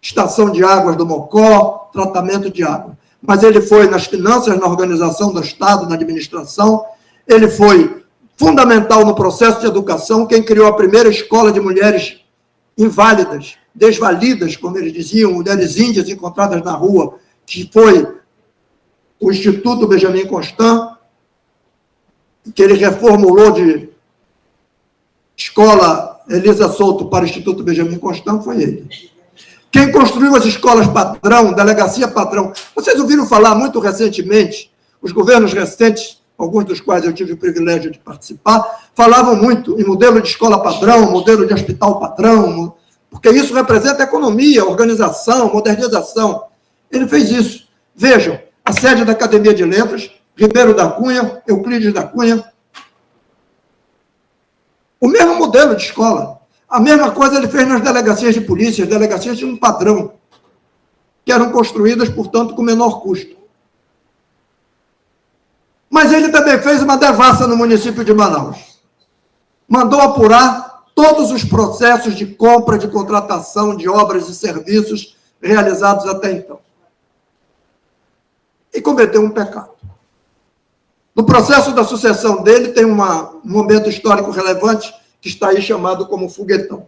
Estação de Águas do Mocó, tratamento de água. Mas ele foi nas finanças, na organização do Estado, na administração, ele foi fundamental no processo de educação, quem criou a primeira escola de mulheres inválidas, desvalidas, como eles diziam, mulheres índias encontradas na rua, que foi o Instituto Benjamin Constant, que ele reformulou de Escola Elisa Souto para o Instituto Benjamin Constant, foi ele. Quem construiu as escolas padrão, delegacia padrão, vocês ouviram falar muito recentemente, os governos recentes, alguns dos quais eu tive o privilégio de participar, falavam muito em modelo de escola padrão, modelo de hospital padrão, porque isso representa economia, organização, modernização. Ele fez isso. Vejam, a sede da Academia de Letras, Ribeiro da Cunha, Euclides da Cunha, o mesmo modelo de escola. A mesma coisa ele fez nas delegacias de polícia, as delegacias de um padrão, que eram construídas, portanto, com menor custo. Mas ele também fez uma devassa no município de Manaus. Mandou apurar todos os processos de compra, de contratação, de obras e serviços realizados até então. E cometeu um pecado. No processo da sucessão dele, tem um momento histórico relevante que está aí chamado como foguetão.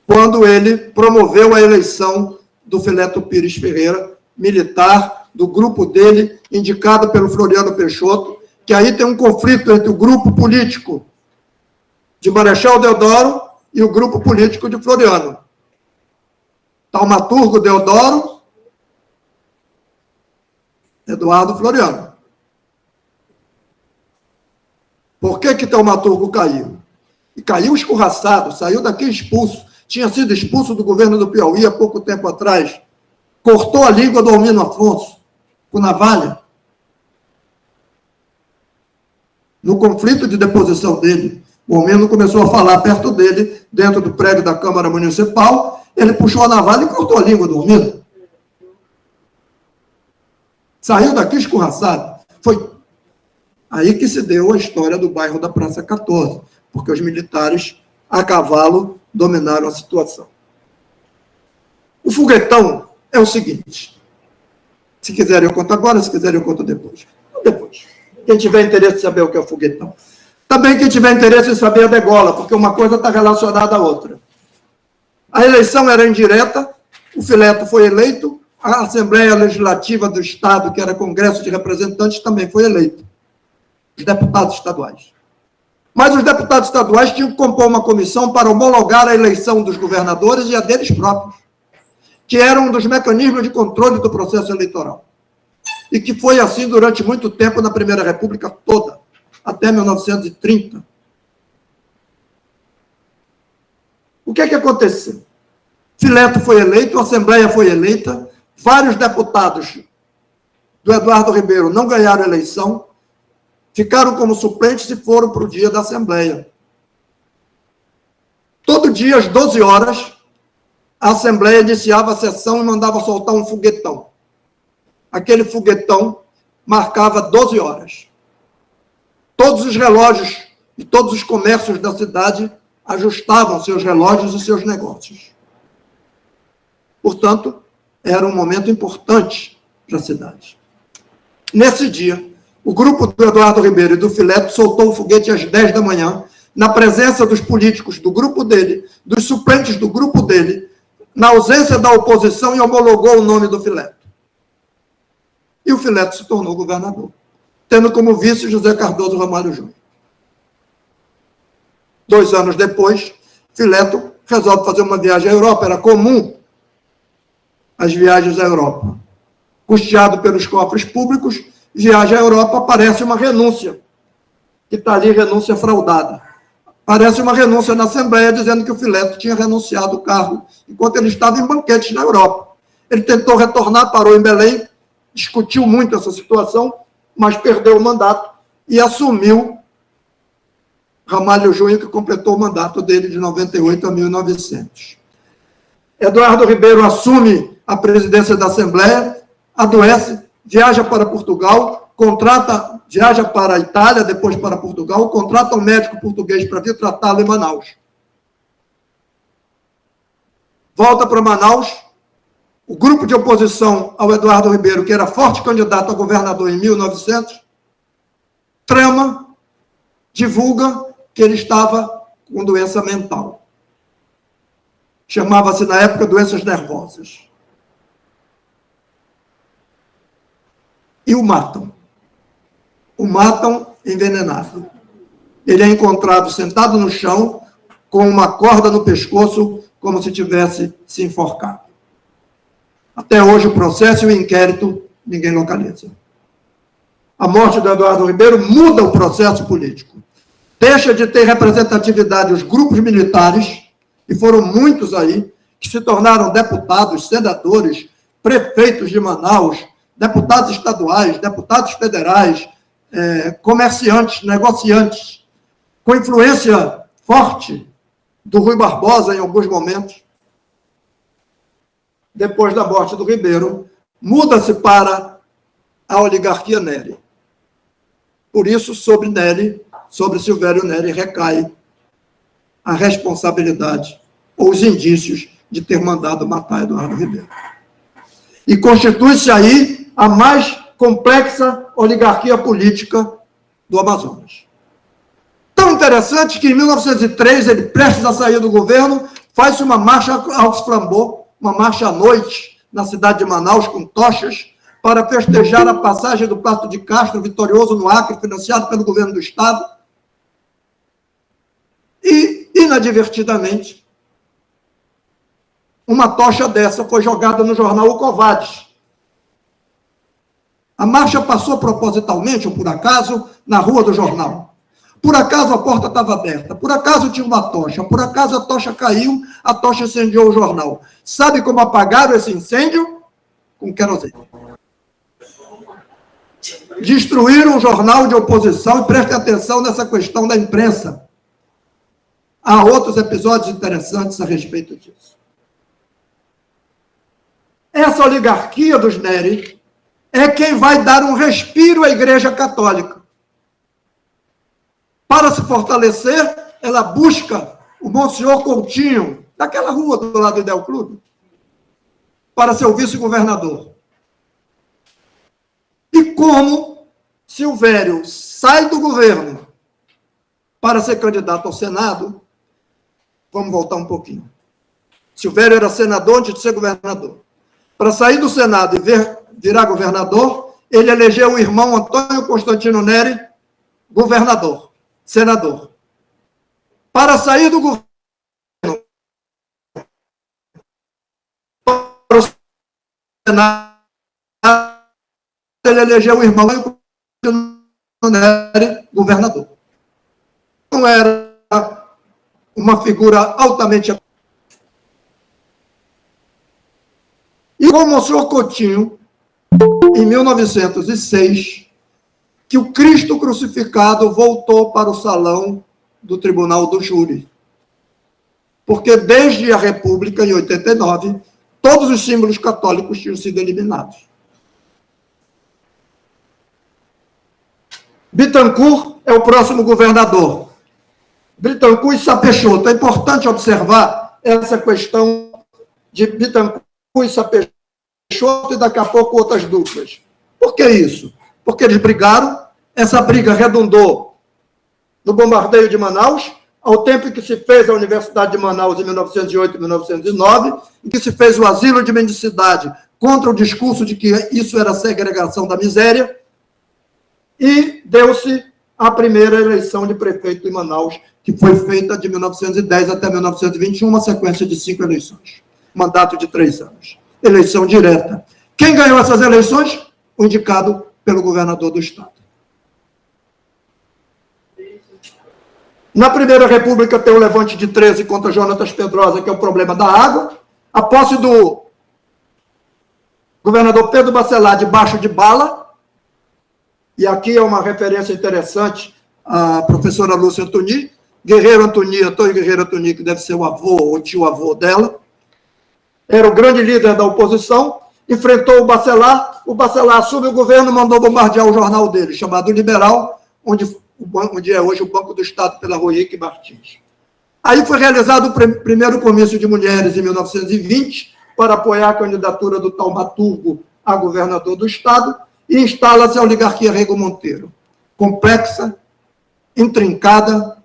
Quando ele promoveu a eleição do Fileto Pires Ferreira, militar, do grupo dele, indicado pelo Floriano Peixoto, que aí tem um conflito entre o grupo político de Marechal Deodoro e o grupo político de Floriano. Taumaturgo Deodoro, Eduardo Floriano. Por que Taumaturgo caiu? E caiu escorraçado, saiu daqui expulso. Tinha sido expulso do governo do Piauí há pouco tempo atrás. Cortou a língua do Almino Afonso, com navalha. No conflito de deposição dele, o Almino começou a falar perto dele, dentro do prédio da Câmara Municipal, ele puxou a navalha e cortou a língua do Almino. Saiu daqui escorraçado. Foi aí que se deu a história do bairro da Praça 14, porque os militares, a cavalo, dominaram a situação. O foguetão é o seguinte. Se quiserem eu conto agora, se quiserem eu conto depois. Depois. Quem tiver interesse em saber o que é o foguetão. Também quem tiver interesse em saber a degola, porque uma coisa está relacionada à outra. A eleição era indireta, o Fileto foi eleito, a Assembleia Legislativa do Estado, que era Congresso de Representantes, também foi eleito. Os deputados estaduais. Mas os deputados estaduais tinham que compor uma comissão para homologar a eleição dos governadores e a deles próprios, que era um dos mecanismos de controle do processo eleitoral. E que foi assim durante muito tempo na Primeira República toda, até 1930. O que é que aconteceu? Fileto foi eleito, a Assembleia foi eleita, vários deputados do Eduardo Ribeiro não ganharam a eleição, ficaram como suplentes e foram para o dia da Assembleia. Todo dia, às 12 horas, a Assembleia iniciava a sessão e mandava soltar um foguetão. Aquele foguetão marcava 12 horas. Todos os relógios e todos os comércios da cidade ajustavam seus relógios e seus negócios. Portanto, era um momento importante para a cidade. Nesse dia, o grupo do Eduardo Ribeiro e do Fileto soltou o foguete às 10 da manhã, na presença dos políticos do grupo dele, dos suplentes do grupo dele, na ausência da oposição, e homologou o nome do Fileto. E o Fileto se tornou governador, tendo como vice José Cardoso Ramalho Júnior. 2 anos depois, Fileto resolve fazer uma viagem à Europa. Era comum as viagens à Europa. Custeado pelos cofres públicos, viagem à Europa, aparece uma renúncia, que está ali, renúncia fraudada. Aparece uma renúncia na Assembleia, dizendo que o Fileto tinha renunciado o cargo, enquanto ele estava em banquetes na Europa. Ele tentou retornar, parou em Belém, discutiu muito essa situação, mas perdeu o mandato e assumiu Ramalho Júnior, que completou o mandato dele de 98 a 1900. Eduardo Ribeiro assume a presidência da Assembleia, adoece, viaja para Portugal, viaja para a Itália, depois para Portugal, contrata um médico português para vir tratá-lo em Manaus. Volta para Manaus, o grupo de oposição ao Eduardo Ribeiro, que era forte candidato a governador em 1900, trama, divulga que ele estava com doença mental. Chamava-se, na época, doenças nervosas. E o matam. O matam envenenado. Ele é encontrado sentado no chão, com uma corda no pescoço, como se tivesse se enforcado. Até hoje, o processo e o inquérito, ninguém localiza. A morte do Eduardo Ribeiro muda o processo político. Deixa de ter representatividade os grupos militares, e foram muitos aí, que se tornaram deputados, senadores, prefeitos de Manaus, deputados estaduais, deputados federais, comerciantes, negociantes, com influência forte do Rui Barbosa em alguns momentos. Depois da morte do Ribeiro, muda-se para a oligarquia Neri. Por isso, sobre Neri, sobre Silvério Neri, recai a responsabilidade ou os indícios de ter mandado matar Eduardo Ribeiro. E constitui-se aí a mais complexa oligarquia política do Amazonas. Tão interessante que, em 1903, ele, prestes a sair do governo, faz uma marcha aos Flambô, uma marcha à noite, na cidade de Manaus, com tochas, para festejar a passagem do Plato de Castro, vitorioso no Acre, financiado pelo governo do Estado. E, inadvertidamente, uma tocha dessa foi jogada no jornal O Covades. A marcha passou propositalmente, ou por acaso, na rua do jornal. Por acaso a porta estava aberta, por acaso tinha uma tocha, por acaso a tocha caiu, a tocha incendiou o jornal. Sabe como apagaram esse incêndio? Com querosene. Destruíram o jornal de oposição, e prestem atenção nessa questão da imprensa. Há outros episódios interessantes a respeito disso. Essa oligarquia dos Neri é quem vai dar um respiro à Igreja Católica. Para se fortalecer, ela busca o Monsenhor Coutinho, daquela rua do lado do Del Clube, para ser o vice-governador. E como Silvério sai do governo para ser candidato ao Senado, vamos voltar um pouquinho. Silvério era senador antes de ser governador. Para sair do Senado e virar governador, ele elegeu o irmão Antônio Constantino Neri governador, senador. Para sair do governo, para o Senado, ele elegeu o irmão Antônio Constantino Neri governador. Não era uma figura altamente... E como o senhor Coutinho, em 1906, que o Cristo crucificado voltou para o salão do Tribunal do Júri. Porque desde a República, em 89, todos os símbolos católicos tinham sido eliminados. Bittencourt é o próximo governador. Bittencourt e Sapeixoto. É importante observar essa questão de Bittencourt e Sapeixoto e daqui a pouco outras duplas. Por que isso? Porque eles brigaram, essa briga redundou no bombardeio de Manaus, ao tempo em que se fez a Universidade de Manaus em 1908 e 1909, em que se fez o asilo de mendicidade contra o discurso de que isso era segregação da miséria, e deu-se a primeira eleição de prefeito em Manaus, que foi feita de 1910 até 1921, uma sequência de 5 eleições. Mandato de 3 anos. Eleição direta. Quem ganhou essas eleições? O indicado pelo governador do Estado. Na Primeira República tem o levante de 13 contra Jonatas Pedrosa, que é o problema da água. A posse do governador Pedro Bacelar debaixo de bala. E aqui é uma referência interessante à professora Lúcia Antoni, Antônio Guerreiro Antoni, que deve ser o avô ou tio-avô dela. Era o grande líder da oposição, enfrentou o Bacelar assume o governo, mandou bombardear o jornal dele, chamado Liberal, onde é hoje o Banco do Estado, pela Roique Martins. Aí foi realizado o primeiro comício de mulheres em 1920, para apoiar a candidatura do Taumaturgo a governador do Estado, e instala-se a oligarquia Rego Monteiro, complexa, intrincada,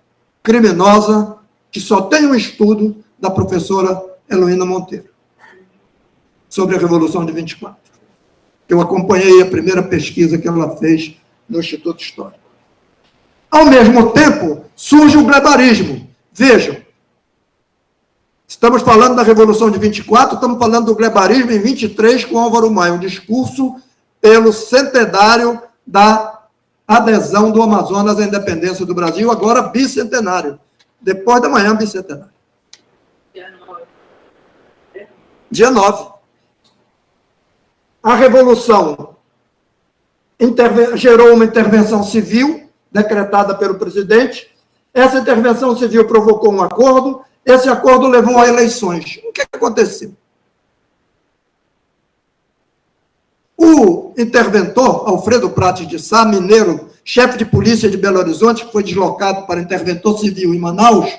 criminosa, que só tem um estudo da professora Heloína Monteiro, sobre a Revolução de 24. Eu acompanhei a primeira pesquisa que ela fez no Instituto Histórico. Ao mesmo tempo, surge o glebarismo. Vejam, estamos falando da Revolução de 24, estamos falando do glebarismo em 23 com Álvaro Maia, um discurso pelo centenário da adesão do Amazonas à independência do Brasil, agora bicentenário. Depois da manhã, bicentenário. Dia 9. A Revolução gerou uma intervenção civil, decretada pelo presidente. Essa intervenção civil provocou um acordo. Esse acordo levou a eleições. O que aconteceu? O interventor, Alfredo Prates de Sá, mineiro, chefe de polícia de Belo Horizonte, que foi deslocado para interventor civil em Manaus,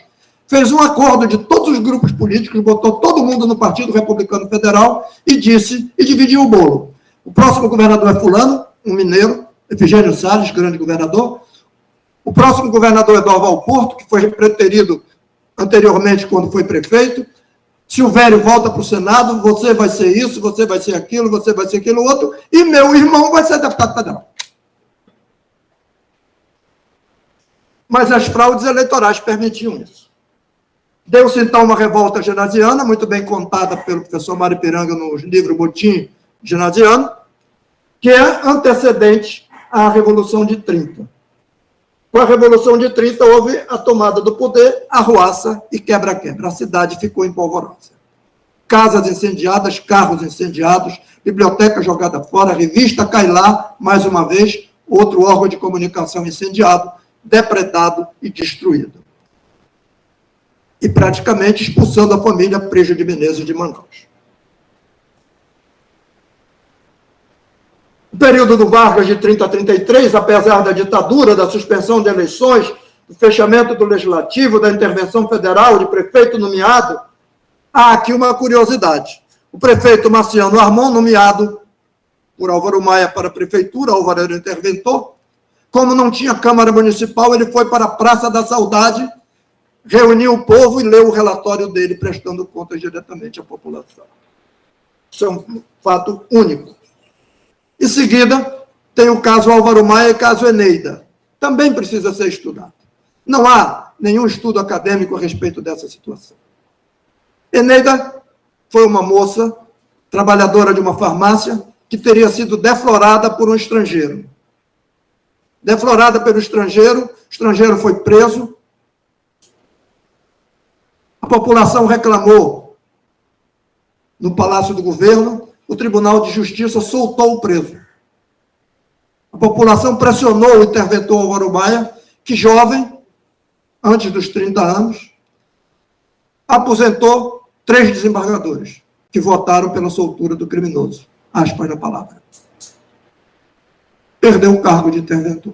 fez um acordo de todos os grupos políticos, botou todo mundo no Partido Republicano Federal e dividiu o bolo. O próximo governador é fulano, um mineiro, Efigênio Salles, grande governador. O próximo governador é Dorval Porto, que foi preterido anteriormente quando foi prefeito. Silvério volta para o Senado, você vai ser isso, você vai ser aquilo, você vai ser aquilo outro, e meu irmão vai ser deputado federal. Mas as fraudes eleitorais permitiam isso. Deu-se, então, uma revolta genasiana, muito bem contada pelo professor Mário Piranga no livro Motim Genasiano, que é antecedente à Revolução de 30. Com a Revolução de 30, houve a tomada do poder, arruaça e quebra-quebra. A cidade ficou em polvorosa. Casas incendiadas, carros incendiados, biblioteca jogada fora, revista cai lá, mais uma vez, outro órgão de comunicação incendiado, depredado e destruído. E praticamente expulsando a família Prejo de Menezes de Manaus. O período do Vargas, de 30 a 33, apesar da ditadura, da suspensão de eleições, do fechamento do Legislativo, da intervenção federal, de prefeito nomeado, há aqui uma curiosidade. O prefeito Marciano Armon, nomeado por Álvaro Maia para a prefeitura, Álvaro era o interventor, como não tinha Câmara Municipal, ele foi para a Praça da Saudade, reuniu o povo e leu o relatório dele, prestando contas diretamente à população. Isso é um fato único. Em seguida, tem o caso Álvaro Maia e o caso Eneida. Também precisa ser estudado. Não há nenhum estudo acadêmico a respeito dessa situação. Eneida foi uma moça, trabalhadora de uma farmácia, que teria sido deflorada por um estrangeiro. Deflorada pelo estrangeiro, o estrangeiro foi preso. A população reclamou no Palácio do Governo, o Tribunal de Justiça soltou o preso. A população pressionou o interventor Álvaro Maia, que jovem, antes dos 30 anos, aposentou 3 desembargadores, que votaram pela soltura do criminoso. Aspas na palavra. Perdeu o cargo de interventor.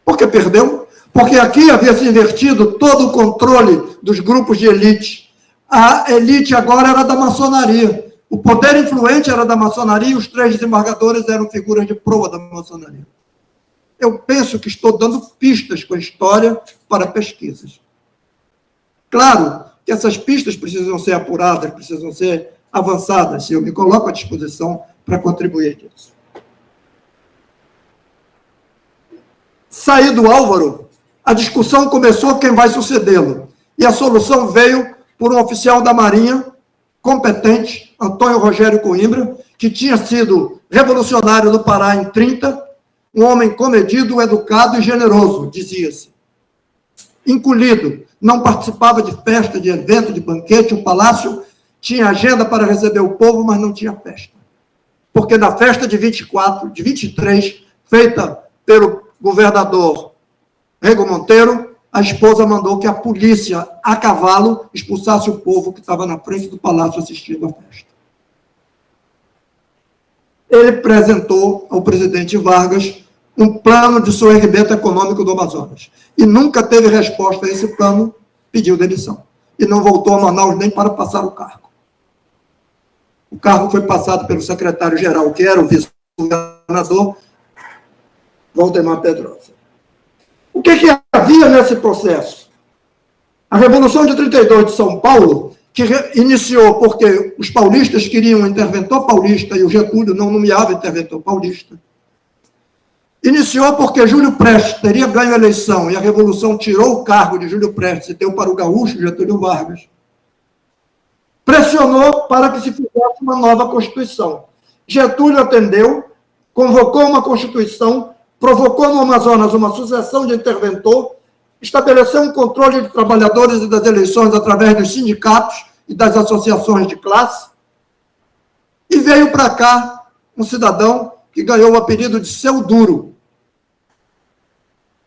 Por que perdeu? Porque aqui havia se invertido todo o controle dos grupos de elite. A elite agora era da maçonaria. O poder influente era da maçonaria e os 3 desembargadores eram figuras de proa da maçonaria. Eu penso que estou dando pistas com a história para pesquisas. Claro que essas pistas precisam ser apuradas, precisam ser avançadas, e eu me coloco à disposição para contribuir nisso. Saído Álvaro, a discussão começou quem vai sucedê-lo, e a solução veio por um oficial da Marinha, competente, Antônio Rogério Coimbra, que tinha sido revolucionário no Pará em 30, um homem comedido, educado e generoso, dizia-se. Encolhido, não participava de festa, de evento, de banquete, o palácio tinha agenda para receber o povo, mas não tinha festa. Porque na festa de 24, de 23, feita pelo governador Rego Monteiro, a esposa mandou que a polícia, a cavalo, expulsasse o povo que estava na frente do palácio assistindo à festa. ele apresentou ao presidente Vargas um plano de soerguimento econômico do Amazonas. E nunca teve resposta a esse plano, pediu demissão. E não voltou a Manaus nem para passar o cargo. O cargo foi passado pelo secretário-geral, que era o vice-governador, Valdemar Pedrosa. O que havia nesse processo? A Revolução de 32 de São Paulo, que iniciou porque os paulistas queriam um interventor paulista e o Getúlio não nomeava interventor paulista. Iniciou porque Júlio Prestes teria ganho a eleição e a Revolução tirou o cargo de Júlio Prestes e deu para o gaúcho Getúlio Vargas. Pressionou para que se fizesse uma nova Constituição. Getúlio atendeu, convocou uma Constituição, provocou no Amazonas uma sucessão de interventor, estabeleceu um controle de trabalhadores e das eleições através dos sindicatos e das associações de classe, e veio para cá um cidadão que ganhou o apelido de Seu Duro,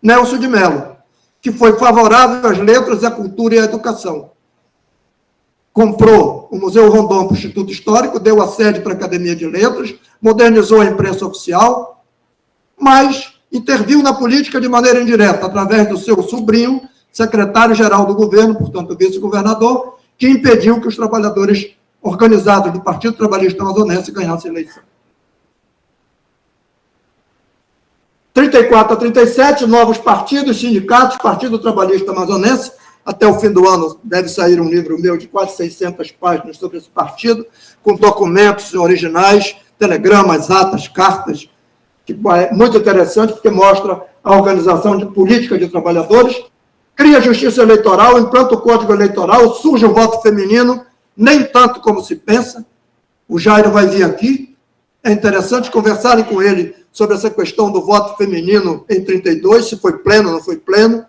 Nelson de Mello, que foi favorável às letras, à cultura e à educação. Comprou o Museu Rondon para o Instituto Histórico, deu a sede para a Academia de Letras, modernizou a imprensa oficial, mas interviu na política de maneira indireta, através do seu sobrinho, secretário-geral do governo, portanto, vice-governador, que impediu que os trabalhadores organizados do Partido Trabalhista Amazonense ganhassem a eleição. 34 a 37, novos partidos, sindicatos, Partido Trabalhista Amazonense. Até o fim do ano deve sair um livro meu de quase 600 páginas sobre esse partido, com documentos originais, telegramas, atas, cartas, que é muito interessante, porque mostra a organização de política de trabalhadores, cria a justiça eleitoral, implanta o Código Eleitoral, surge o voto feminino, nem tanto como se pensa. O Jairo vai vir aqui, é interessante conversarem com ele sobre essa questão do voto feminino em 32, se foi pleno ou não foi pleno.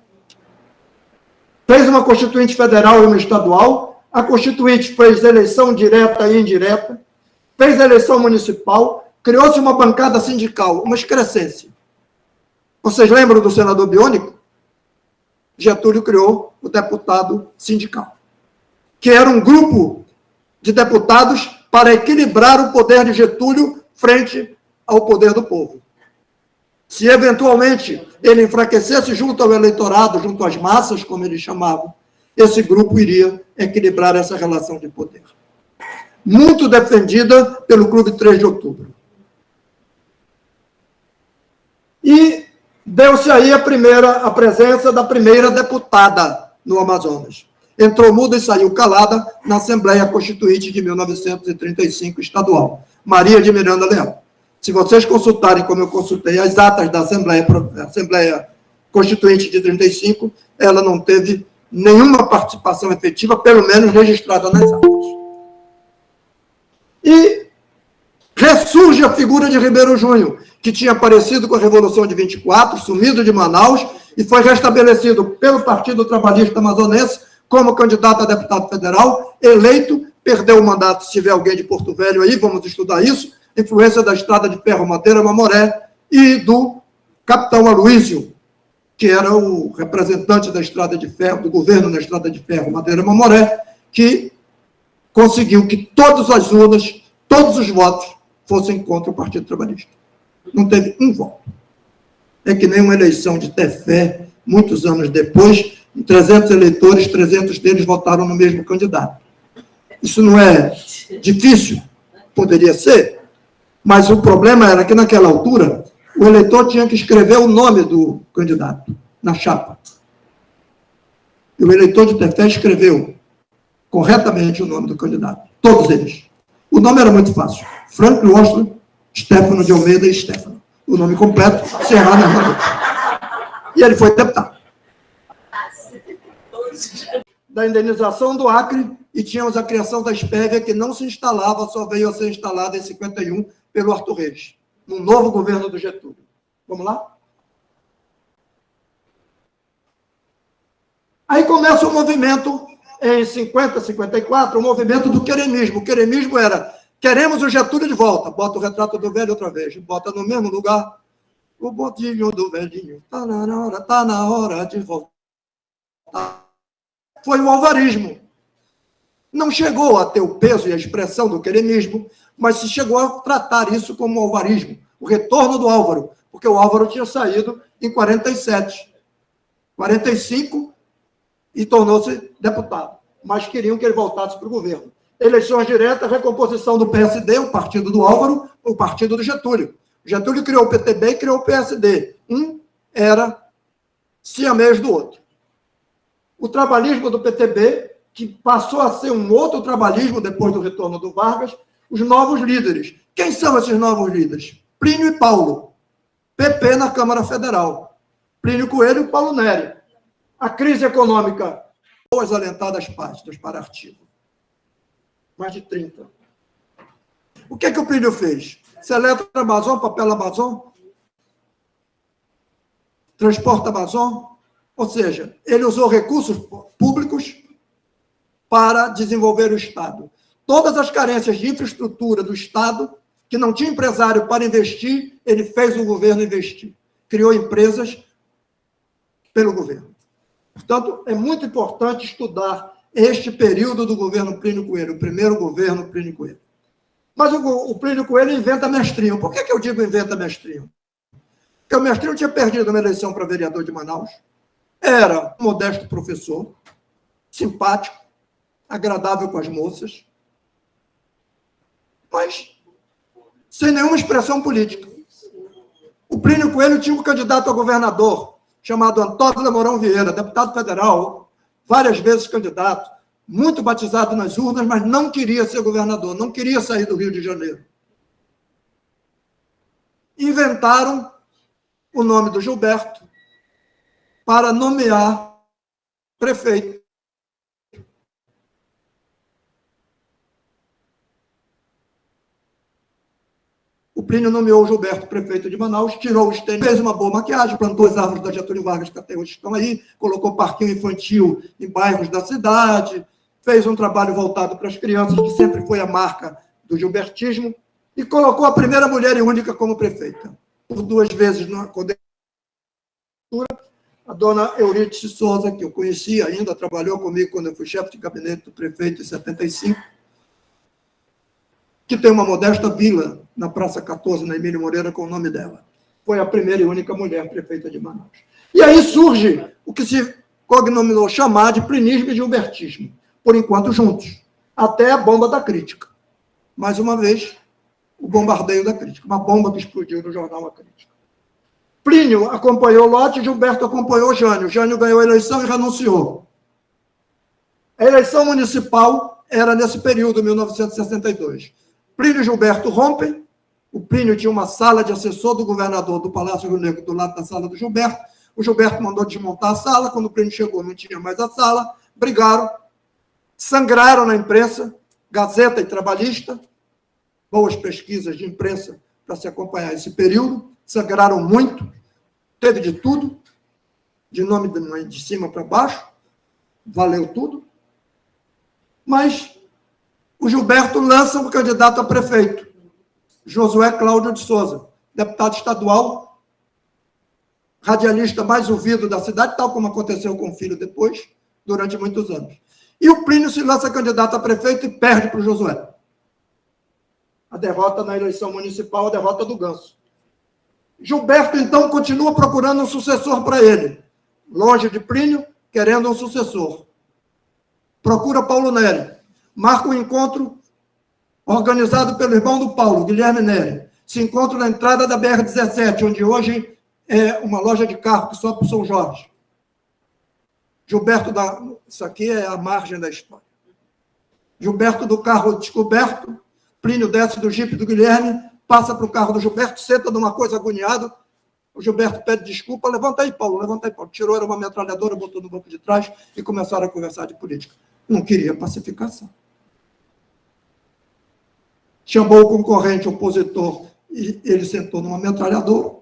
Fez uma Constituinte Federal e uma estadual, a Constituinte fez eleição direta e indireta, fez eleição municipal, criou-se uma bancada sindical, uma excrescência. Vocês lembram do senador Biônico? Getúlio criou o deputado sindical, que era um grupo de deputados para equilibrar o poder de Getúlio frente ao poder do povo. Se, eventualmente, ele enfraquecesse junto ao eleitorado, junto às massas, como eles chamavam, esse grupo iria equilibrar essa relação de poder. Muito defendida pelo Clube 3 de Outubro. E deu-se aí a presença da primeira deputada no Amazonas. Entrou muda e saiu calada na Assembleia Constituinte de 1935 estadual, Maria de Miranda Leal. Se vocês consultarem, como eu consultei, as atas da Assembleia Constituinte de 35, ela não teve nenhuma participação efetiva, pelo menos registrada nas atas. E ressurge a figura de Ribeiro Júnior, que tinha aparecido com a Revolução de 24, sumido de Manaus, e foi restabelecido pelo Partido Trabalhista Amazonense como candidato a deputado federal, eleito, perdeu o mandato. Se tiver alguém de Porto Velho aí, vamos estudar isso, influência da Estrada de Ferro Madeira Mamoré e do capitão Aloísio, que era o representante da Estrada de Ferro, do governo na Estrada de Ferro Madeira Mamoré, que conseguiu que todas as urnas, todos os votos, fossem contra o Partido Trabalhista. Não teve um voto. É que nem uma eleição de Tefé, muitos anos depois, em 300 eleitores, 300 deles votaram no mesmo candidato. Isso não é difícil? Poderia ser, mas o problema era que, naquela altura, o eleitor tinha que escrever o nome do candidato na chapa. E o eleitor de Tefé escreveu corretamente o nome do candidato, todos eles. O nome era muito fácil: Franklin Washington, Stefano de Almeida e Stefano. O nome completo, Serrano Hernando. E ele foi deputado. Da indenização do Acre, e tínhamos a criação da Espévia, que não se instalava, só veio a ser instalada em 51 pelo Arthur Reis, no novo governo do Getúlio. Vamos lá? Aí começa o movimento, em 50, 54, o movimento do queremismo. O queremismo era: queremos o Getúlio de volta. Bota o retrato do velho outra vez, bota no mesmo lugar o botinho do velhinho. Tá na hora de voltar. Foi o alvarismo. Não chegou a ter o peso e a expressão do queremismo, mas se chegou a tratar isso como alvarismo, o retorno do Álvaro, porque o Álvaro tinha saído em 47, 45 e tornou-se deputado, mas queriam que ele voltasse para o governo. Eleições diretas, recomposição do PSD, o partido do Álvaro, o partido do Getúlio. Getúlio criou o PTB e criou o PSD. Um era siamês do outro. O trabalhismo do PTB, que passou a ser um outro trabalhismo depois do retorno do Vargas, os novos líderes. Quem são esses novos líderes? Plínio e Paulo. PP na Câmara Federal. Plínio Coelho e Paulo Nery. A crise econômica, boas alentadas páginas para artigo. Mais de 30. O que é que o Plínio fez? Seletra Amazon, papel Amazon, transporta Amazon, ou seja, ele usou recursos públicos para desenvolver o Estado. Todas as carências de infraestrutura do Estado, que não tinha empresário para investir, ele fez o governo investir. Criou empresas pelo governo. Portanto, é muito importante estudar este período do governo Plínio Coelho, o primeiro governo Plínio Coelho. Mas o Plínio Coelho inventa mestrinho. Por que eu digo inventa mestrinho? Porque o mestrinho tinha perdido uma eleição para vereador de Manaus, era um modesto professor, simpático, agradável com as moças, mas sem nenhuma expressão política. O Plínio Coelho tinha um candidato a governador, chamado Antônio de Mourão Vieira, deputado federal, várias vezes candidato, muito batizado nas urnas, mas não queria ser governador, não queria sair do Rio de Janeiro. Inventaram o nome do Gilberto para nomear prefeito. O Plínio nomeou o Gilberto prefeito de Manaus, tirou os tênis, fez uma boa maquiagem, plantou as árvores da Getúlio Vargas, que até hoje estão aí, colocou parquinho infantil em bairros da cidade, fez um trabalho voltado para as crianças, que sempre foi a marca do gilbertismo, e colocou a primeira mulher e única como prefeita. Por 2 vezes na coordenação, a dona Eurídice Souza, que eu conheci ainda, trabalhou comigo quando eu fui chefe de gabinete do prefeito em 75, que tem uma modesta vila na Praça 14, na Emílio Moreira, com o nome dela. Foi a primeira e única mulher prefeita de Manaus. E aí surge o que se cognominou chamar de plinismo e gilbertismo, por enquanto juntos, até a bomba da crítica. Mais uma vez, o bombardeio da crítica, uma bomba que explodiu no jornal A Crítica. Plínio acompanhou Lott, Gilberto acompanhou Jânio. Jânio ganhou a eleição e renunciou. A eleição municipal era nesse período, 1962. Plínio e Gilberto rompem. O Plínio tinha uma sala de assessor do governador do Palácio Rio Negro do lado da sala do Gilberto. O Gilberto mandou desmontar a sala. Quando o Plínio chegou, não tinha mais a sala. Brigaram, sangraram na imprensa, Gazeta e Trabalhista, boas pesquisas de imprensa para se acompanhar esse período, sangraram muito, teve de tudo, de nome de cima para baixo, valeu tudo, mas o Gilberto lança um candidato a prefeito, Josué Cláudio de Souza, deputado estadual, radialista mais ouvido da cidade, tal como aconteceu com o filho depois, durante muitos anos. E o Plínio se lança candidato a prefeito e perde para o Josué. A derrota na eleição municipal, a derrota do Ganso. Gilberto, então, continua procurando um sucessor para ele. Longe de Plínio, querendo um sucessor. Procura Paulo Nery. Marca um encontro organizado pelo irmão do Paulo, Guilherme Nery. Se encontra na entrada da BR-17, onde hoje é uma loja de carro que sobe para o São Jorge. Gilberto, isso aqui é a margem da história. Gilberto do carro descoberto, Plínio desce do jipe do Guilherme, passa para o carro do Gilberto, senta numa coisa agoniado, o Gilberto pede desculpa, levanta aí, Paulo, levanta aí, Paulo. Tirou, era uma metralhadora, botou no banco de trás e começaram a conversar de política. Não queria pacificação. Chamou o concorrente opositor e ele sentou numa metralhadora.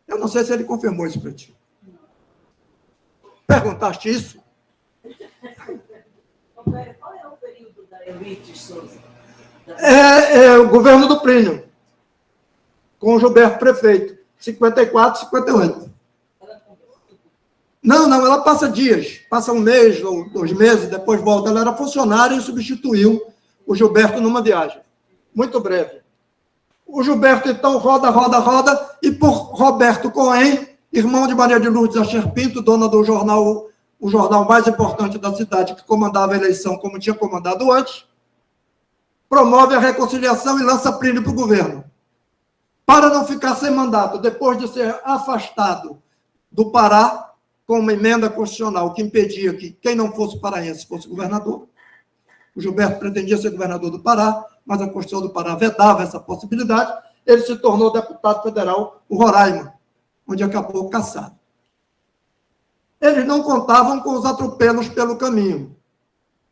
Eu não sei se ele confirmou isso para ti. Perguntaste isso?
Qual é o período da Eurídice Souza?
É o governo do Plínio, com o Gilberto prefeito, 54, 58. Não, ela passa dias, passa um mês ou 2 meses, depois volta. Ela era funcionária e substituiu o Gilberto numa viagem. Muito breve. O Gilberto, então, roda, e por Roberto Cohen, irmão de Maria de Lourdes Ascher Pinto, dona do jornal, o jornal mais importante da cidade, que comandava a eleição como tinha comandado antes, promove a reconciliação e lança Plínio para o governo. Para não ficar sem mandato, depois de ser afastado do Pará, com uma emenda constitucional que impedia que quem não fosse paraense fosse governador. O Gilberto pretendia ser governador do Pará, mas a Constituição do Pará vedava essa possibilidade. Ele se tornou deputado federal por Roraima, onde acabou cassado. Eles não contavam com os atropelos pelo caminho.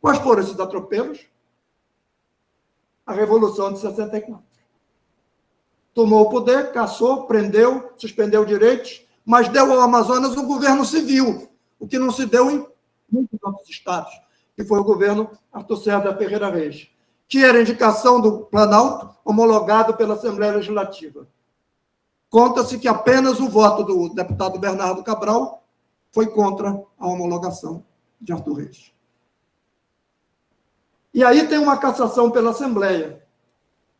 Quais foram esses atropelos? A Revolução de 64. Tomou o poder, cassou, prendeu, suspendeu direitos, mas deu ao Amazonas um governo civil, o que não se deu em muitos outros estados, que foi o governo Arthur César Ferreira Reis, que era indicação do Planalto, homologado pela Assembleia Legislativa. Conta-se que apenas o voto do deputado Bernardo Cabral foi contra a homologação de Arthur Reis. E aí tem uma cassação pela Assembleia.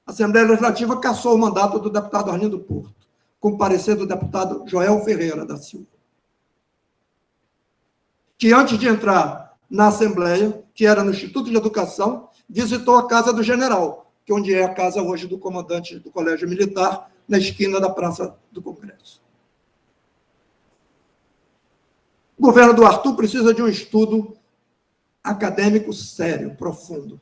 A Assembleia Legislativa cassou o mandato do deputado Arlindo Porto, com parecer do deputado Joel Ferreira da Silva, que antes de entrar na Assembleia, que era no Instituto de Educação, visitou a casa do general, que é onde é a casa hoje do comandante do Colégio Militar, na esquina da Praça do Congresso. O governo do Arthur precisa de um estudo acadêmico sério, profundo.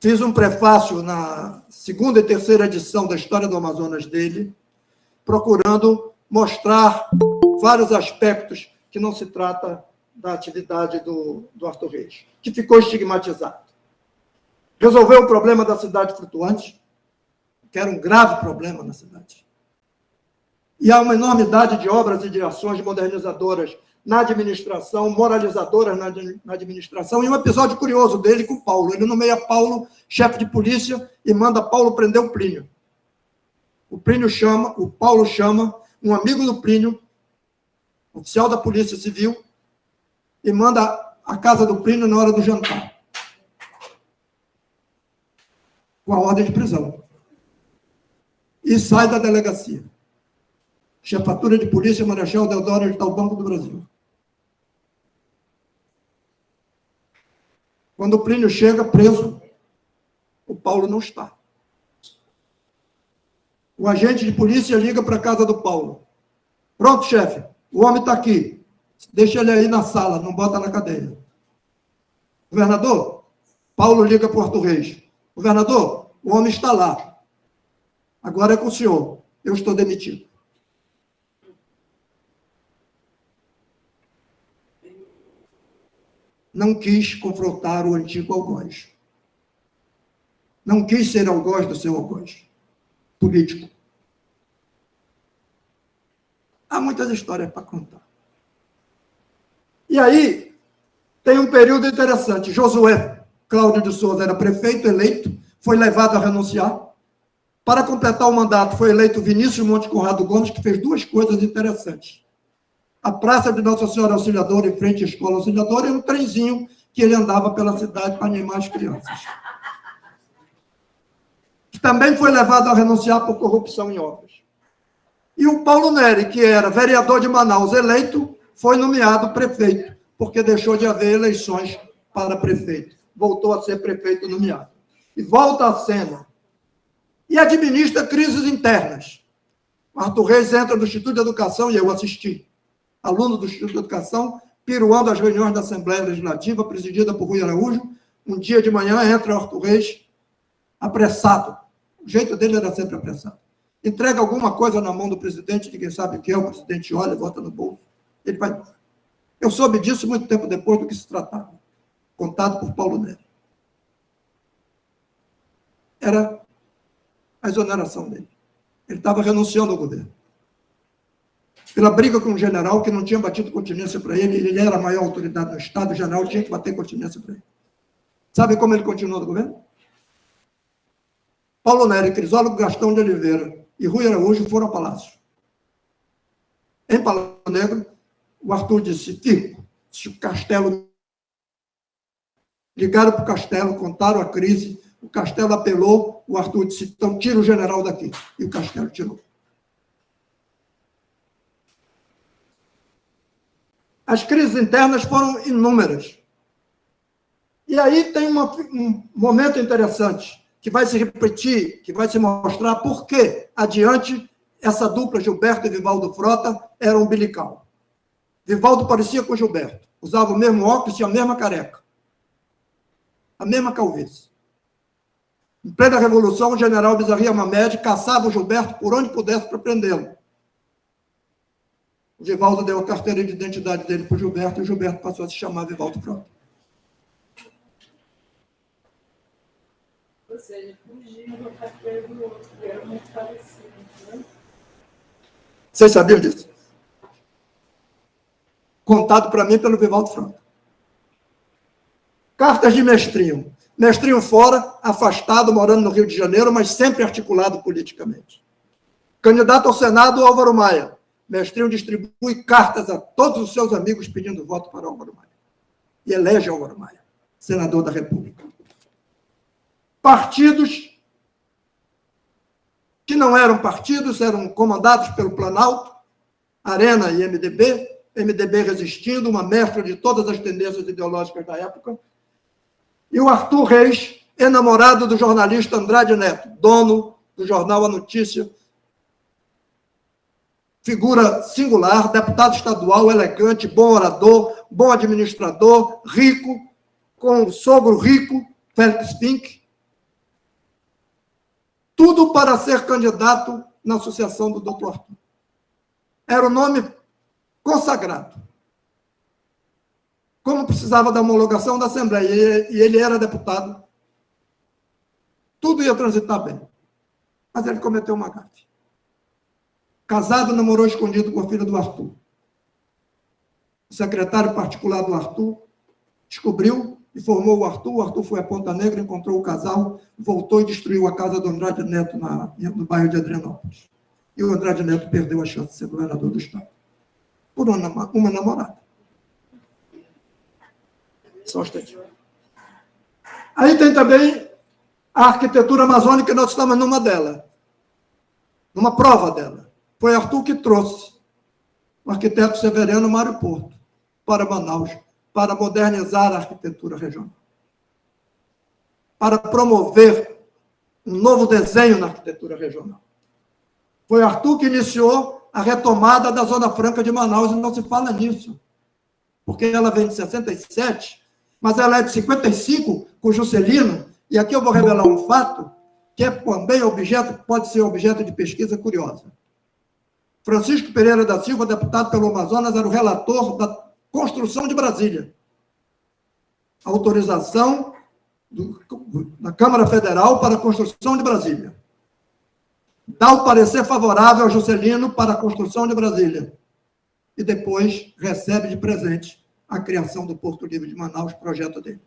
Fiz um prefácio na 2ª e 3ª edição da História do Amazonas dele, procurando mostrar vários aspectos que não se trata da atividade do Arthur Reis, que ficou estigmatizado. Resolveu o problema da cidade flutuante, que era um grave problema na cidade. E há uma enormidade de obras e de ações modernizadoras na administração, moralizadoras na administração, e um episódio curioso dele com Paulo. Ele nomeia Paulo chefe de polícia e manda Paulo prender o Plínio. O Paulo chama um amigo do Plínio, oficial da Polícia Civil, e manda à casa do Plínio na hora do jantar, com a ordem de prisão. E sai da delegacia. Chefatura de Polícia, Marechal Deodoro de Tal Banco do Brasil. Quando o Plínio chega preso, o Paulo não está. O agente de polícia liga para a casa do Paulo. Pronto, chefe, o homem está aqui. Deixa ele aí na sala, não bota na cadeia. Governador, Paulo liga para o Arthur Reis. Governador, o homem está lá. Agora é com o senhor. Eu estou demitido. Não quis confrontar o antigo algoz. Não quis ser algoz do seu algoz político. Há muitas histórias para contar. E aí, tem um período interessante. Josué Cláudio de Souza era prefeito eleito, foi levado a renunciar. Para completar o mandato, foi eleito Vinícius Monte Conrado Gomes, que fez 2 coisas interessantes. A Praça de Nossa Senhora Auxiliadora, em frente à Escola Auxiliadora, e um trenzinho que ele andava pela cidade para animar as crianças. Também foi levado a renunciar por corrupção em obras. E o Paulo Neri, que era vereador de Manaus eleito, foi nomeado prefeito, porque deixou de haver eleições para prefeito. Voltou a ser prefeito nomeado. E volta à cena. E administra crises internas. Arthur Reis entra no Instituto de Educação, e eu assisti. Aluno do Instituto de Educação, piruando as reuniões da Assembleia Legislativa, presidida por Rui Araújo. Um dia de manhã entra Arthur Reis, apressado. O jeito dele era sempre apressado. Entrega alguma coisa na mão do presidente, ninguém sabe o que é, o presidente olha, bota no bolso, ele vai embora. Eu soube disso muito tempo depois do que se tratava, contado por Paulo Neri. Era a exoneração dele. Ele estava renunciando ao governo. Pela briga com um general que não tinha batido continência para ele, ele era a maior autoridade no Estado, o general tinha que bater continência para ele. Sabe como ele continuou no governo? Paulo Neri, Crisólogo Gastão de Oliveira e Rui Araújo foram ao palácio. Em Palavra Negra, o Arthur disse, fico, se o Castelo... Ligaram para o Castelo, contaram a crise, o Castelo apelou, o Arthur disse, então tira o general daqui. E o Castelo tirou. As crises internas foram inúmeras. E aí tem um momento interessante, que vai se repetir, que vai se mostrar por que, adiante, essa dupla Gilberto e Vivaldo Frota era umbilical. Vivaldo parecia com Gilberto, usava o mesmo óculos, tinha a mesma careca, a mesma calvície. Em plena Revolução, o general Bezerra Mamed caçava o Gilberto por onde pudesse para prendê-lo. O Vivaldo deu a carteira de identidade dele para o Gilberto, e o Gilberto passou a se chamar Vivaldo Frota.
Ou seja, fugindo do carteira do outro, que era muito parecido, né?
Vocês sabiam disso? Contado para mim pelo Vivaldo Frota. Cartas de Mestrinho. Mestrinho fora, afastado, morando no Rio de Janeiro, mas sempre articulado politicamente. Candidato ao Senado, Álvaro Maia. Mestrinho distribui cartas a todos os seus amigos pedindo voto para Álvaro Maia. E elege Álvaro Maia, senador da República. Partidos que não eram partidos, eram comandados pelo Planalto, Arena e MDB, MDB resistindo, uma mescla de todas as tendências ideológicas da época, e o Arthur Reis, enamorado do jornalista Andrade Neto, dono do jornal A Notícia, figura singular, deputado estadual, elegante, bom orador, bom administrador, rico, com um sogro rico, Félix Fink, tudo para ser candidato na associação do Dr. Arthur. Era o nome consagrado. Como precisava da homologação da Assembleia, e ele era deputado, tudo ia transitar bem. Mas ele cometeu uma gafe. Casado, namorou escondido com a filha do Arthur. O secretário particular do Arthur descobriu e formou o Arthur foi a Ponta Negra, encontrou o casal, voltou e destruiu a casa do Andrade Neto no bairro de Adrianópolis. E o Andrade Neto perdeu a chance de ser governador do Estado. Por uma namorada. Só um instante. Aí tem também a arquitetura amazônica, e nós estamos numa dela. Numa prova dela. Foi Arthur que trouxe o arquiteto Severiano Mário Porto para Manaus, para modernizar a arquitetura regional, para promover um novo desenho na arquitetura regional. Foi Arthur que iniciou a retomada da Zona Franca de Manaus, e não se fala nisso, porque ela vem de 67, mas ela é de 55, com Juscelino, e aqui eu vou revelar um fato, que é também pode ser objeto de pesquisa curiosa. Francisco Pereira da Silva, deputado pelo Amazonas, era o relator da construção de Brasília. A autorização da Câmara Federal para a construção de Brasília. Dá o parecer favorável ao Juscelino para a construção de Brasília. E depois recebe de presente a criação do Porto Livre de Manaus, projeto dele.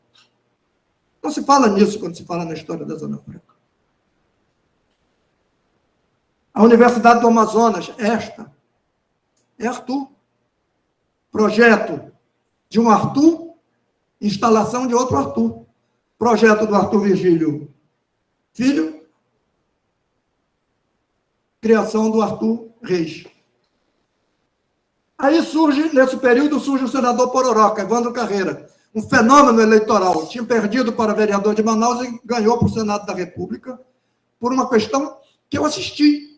Não se fala nisso quando se fala na história da Zona Franca. A Universidade do Amazonas, esta, é Arthur. Projeto de um Arthur, instalação de outro Arthur. Projeto do Arthur Virgílio Filho, criação do Arthur Reis. Aí nesse período, surge o senador Pororoca, Evandro Carreira, um fenômeno eleitoral. Tinha perdido para vereador de Manaus e ganhou para o Senado da República, por uma questão que eu assisti.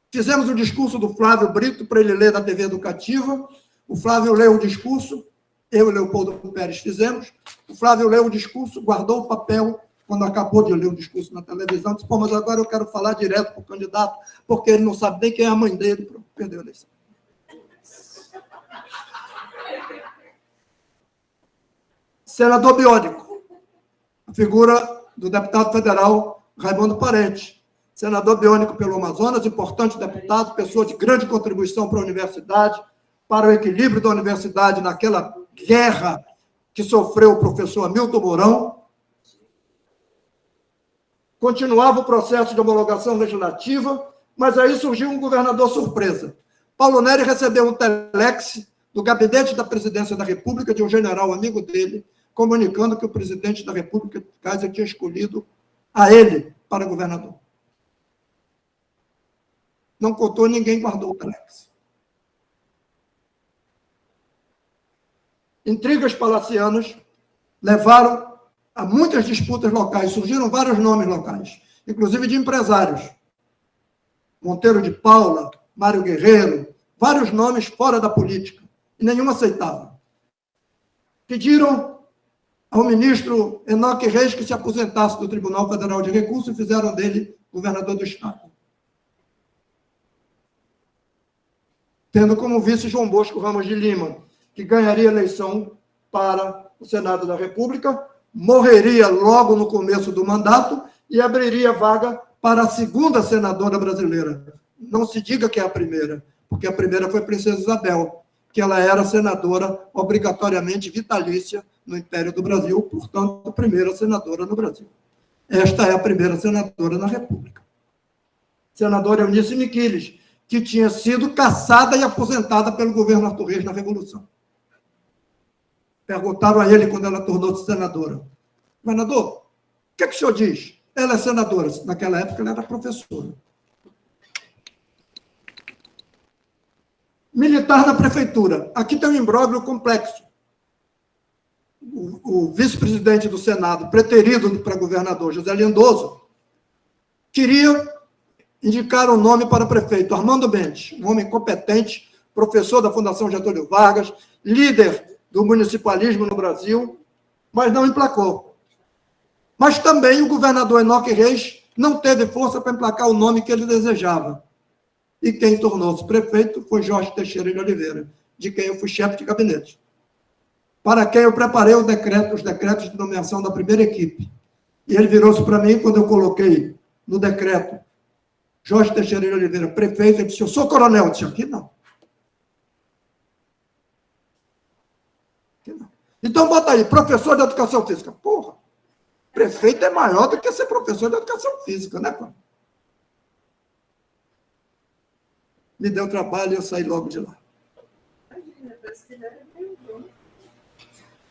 Fizemos o discurso do Flávio Brito para ele ler na TV Educativa. O Flávio leu o discurso, eu e Leopoldo Pérez fizemos. O Flávio leu o discurso, guardou o papel, quando acabou de ler o discurso na televisão, disse, pô, mas agora eu quero falar direto para o candidato, porque ele não sabe nem quem é a mãe dele. Pronto, perdeu a eleição. Senador Biônico, a figura do deputado federal Raimundo Parente. Senador biônico pelo Amazonas, importante deputado, pessoa de grande contribuição para a universidade, para o equilíbrio da universidade naquela guerra que sofreu o professor Hamilton Mourão. Continuava o processo de homologação legislativa, mas aí surgiu um governador surpresa. Paulo Neri recebeu um telex do gabinete da presidência da República de um general amigo dele, comunicando que o presidente da República, Kaiser, tinha escolhido a ele para governador. Não contou, ninguém guardou o telex. Intrigas palacianas levaram a muitas disputas locais, surgiram vários nomes locais, inclusive de empresários. Monteiro de Paula, Mário Guerreiro, vários nomes fora da política, e nenhum aceitava. Pediram ao ministro Enoque Reis que se aposentasse do Tribunal Federal de Recursos e fizeram dele governador do Estado. Tendo como vice João Bosco Ramos de Lima, que ganharia a eleição para o Senado da República, morreria logo no começo do mandato e abriria vaga para a segunda senadora brasileira. Não se diga que é a primeira, porque a primeira foi a Princesa Isabel, que ela era senadora obrigatoriamente vitalícia no Império do Brasil, portanto, a primeira senadora no Brasil. Esta é a primeira senadora na República. Senadora Eunice Miquiles, que tinha sido cassada e aposentada pelo governo Arthur Reis na Revolução. Perguntaram a ele quando ela tornou-se senadora: governador, o que é que o senhor diz? Ela é senadora. Naquela época, ela era professora. Militar na prefeitura. Aqui tem um imbróglio complexo. O vice-presidente do Senado, preterido para governador, José Lindoso, queria indicar um nome para prefeito, Armando Mendes, um homem competente, professor da Fundação Getúlio Vargas, líder do municipalismo no Brasil, mas não emplacou. Mas também o governador Enoque Reis não teve força para emplacar o nome que ele desejava. E quem tornou-se prefeito foi Jorge Teixeira de Oliveira, de quem eu fui chefe de gabinete, para quem eu preparei os decretos de nomeação da primeira equipe. E ele virou-se para mim, quando eu coloquei no decreto Jorge Teixeira de Oliveira, prefeito, ele disse: eu sou coronel. Eu disse: aqui não. Aqui não. Então, bota aí, professor de educação física. Porra, prefeito é maior do que ser professor de educação física, né, pô? Me deu trabalho e eu saí logo de lá.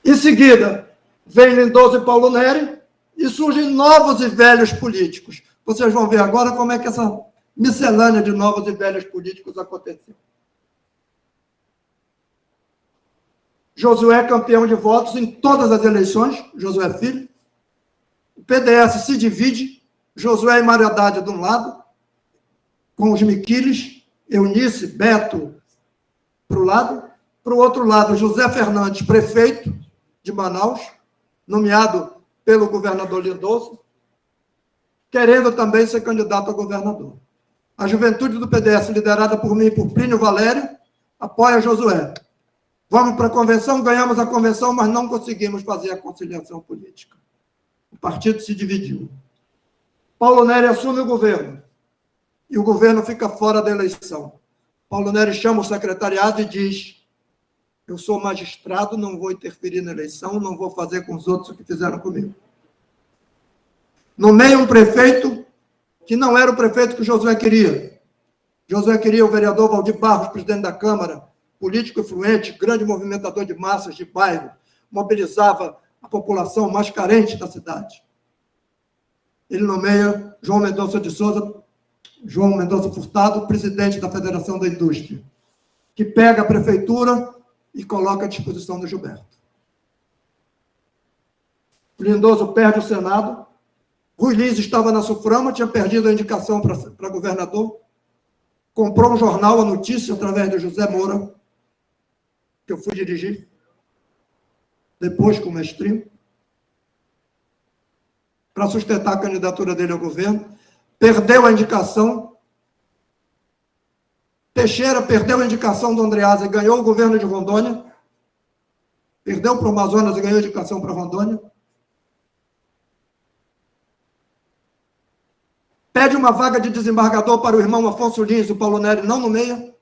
Em seguida, vem Lindoso e Paulo Neri e surgem novos e velhos políticos. Vocês vão ver agora como é que essa miscelânea de novos e velhos políticos aconteceu. Josué, campeão de votos em todas as eleições, Josué Filho. O PDS se divide, Josué e Mário Haddad de um lado, com os Miquiles, Eunice, Beto, para o lado. Para o outro lado, José Fernandes, prefeito de Manaus, nomeado pelo governador Lindoso, querendo também ser candidato a governador. A juventude do PDS, liderada por mim e por Plínio Valério, apoia Josué. Vamos para a convenção, ganhamos a convenção, mas não conseguimos fazer a conciliação política. O partido se dividiu. Paulo Neri assume o governo. E o governo fica fora da eleição. Paulo Neri chama o secretariado e diz: eu sou magistrado, não vou interferir na eleição, não vou fazer com os outros o que fizeram comigo. Nomeia um prefeito que não era o prefeito que o Josué queria. Josué queria o vereador Valdir Barros, presidente da Câmara, político influente, grande movimentador de massas de bairro, mobilizava a população mais carente da cidade. Ele nomeia João Mendonça Furtado, presidente da Federação da Indústria, que pega a prefeitura e coloca à disposição do Gilberto. O Lindoso perde o Senado. Rui Lins estava na Suframa, tinha perdido a indicação para governador, comprou um jornal, A Notícia, através do José Moura, que eu fui dirigir, depois com mestrinho, para sustentar a candidatura dele ao governo. Perdeu a indicação. Teixeira perdeu a indicação do Andreasa e ganhou o governo de Rondônia. Perdeu para o Amazonas e ganhou a indicação para Rondônia. Pede uma vaga de desembargador para o irmão Afonso Lins, o Paulo Neri não nomeia.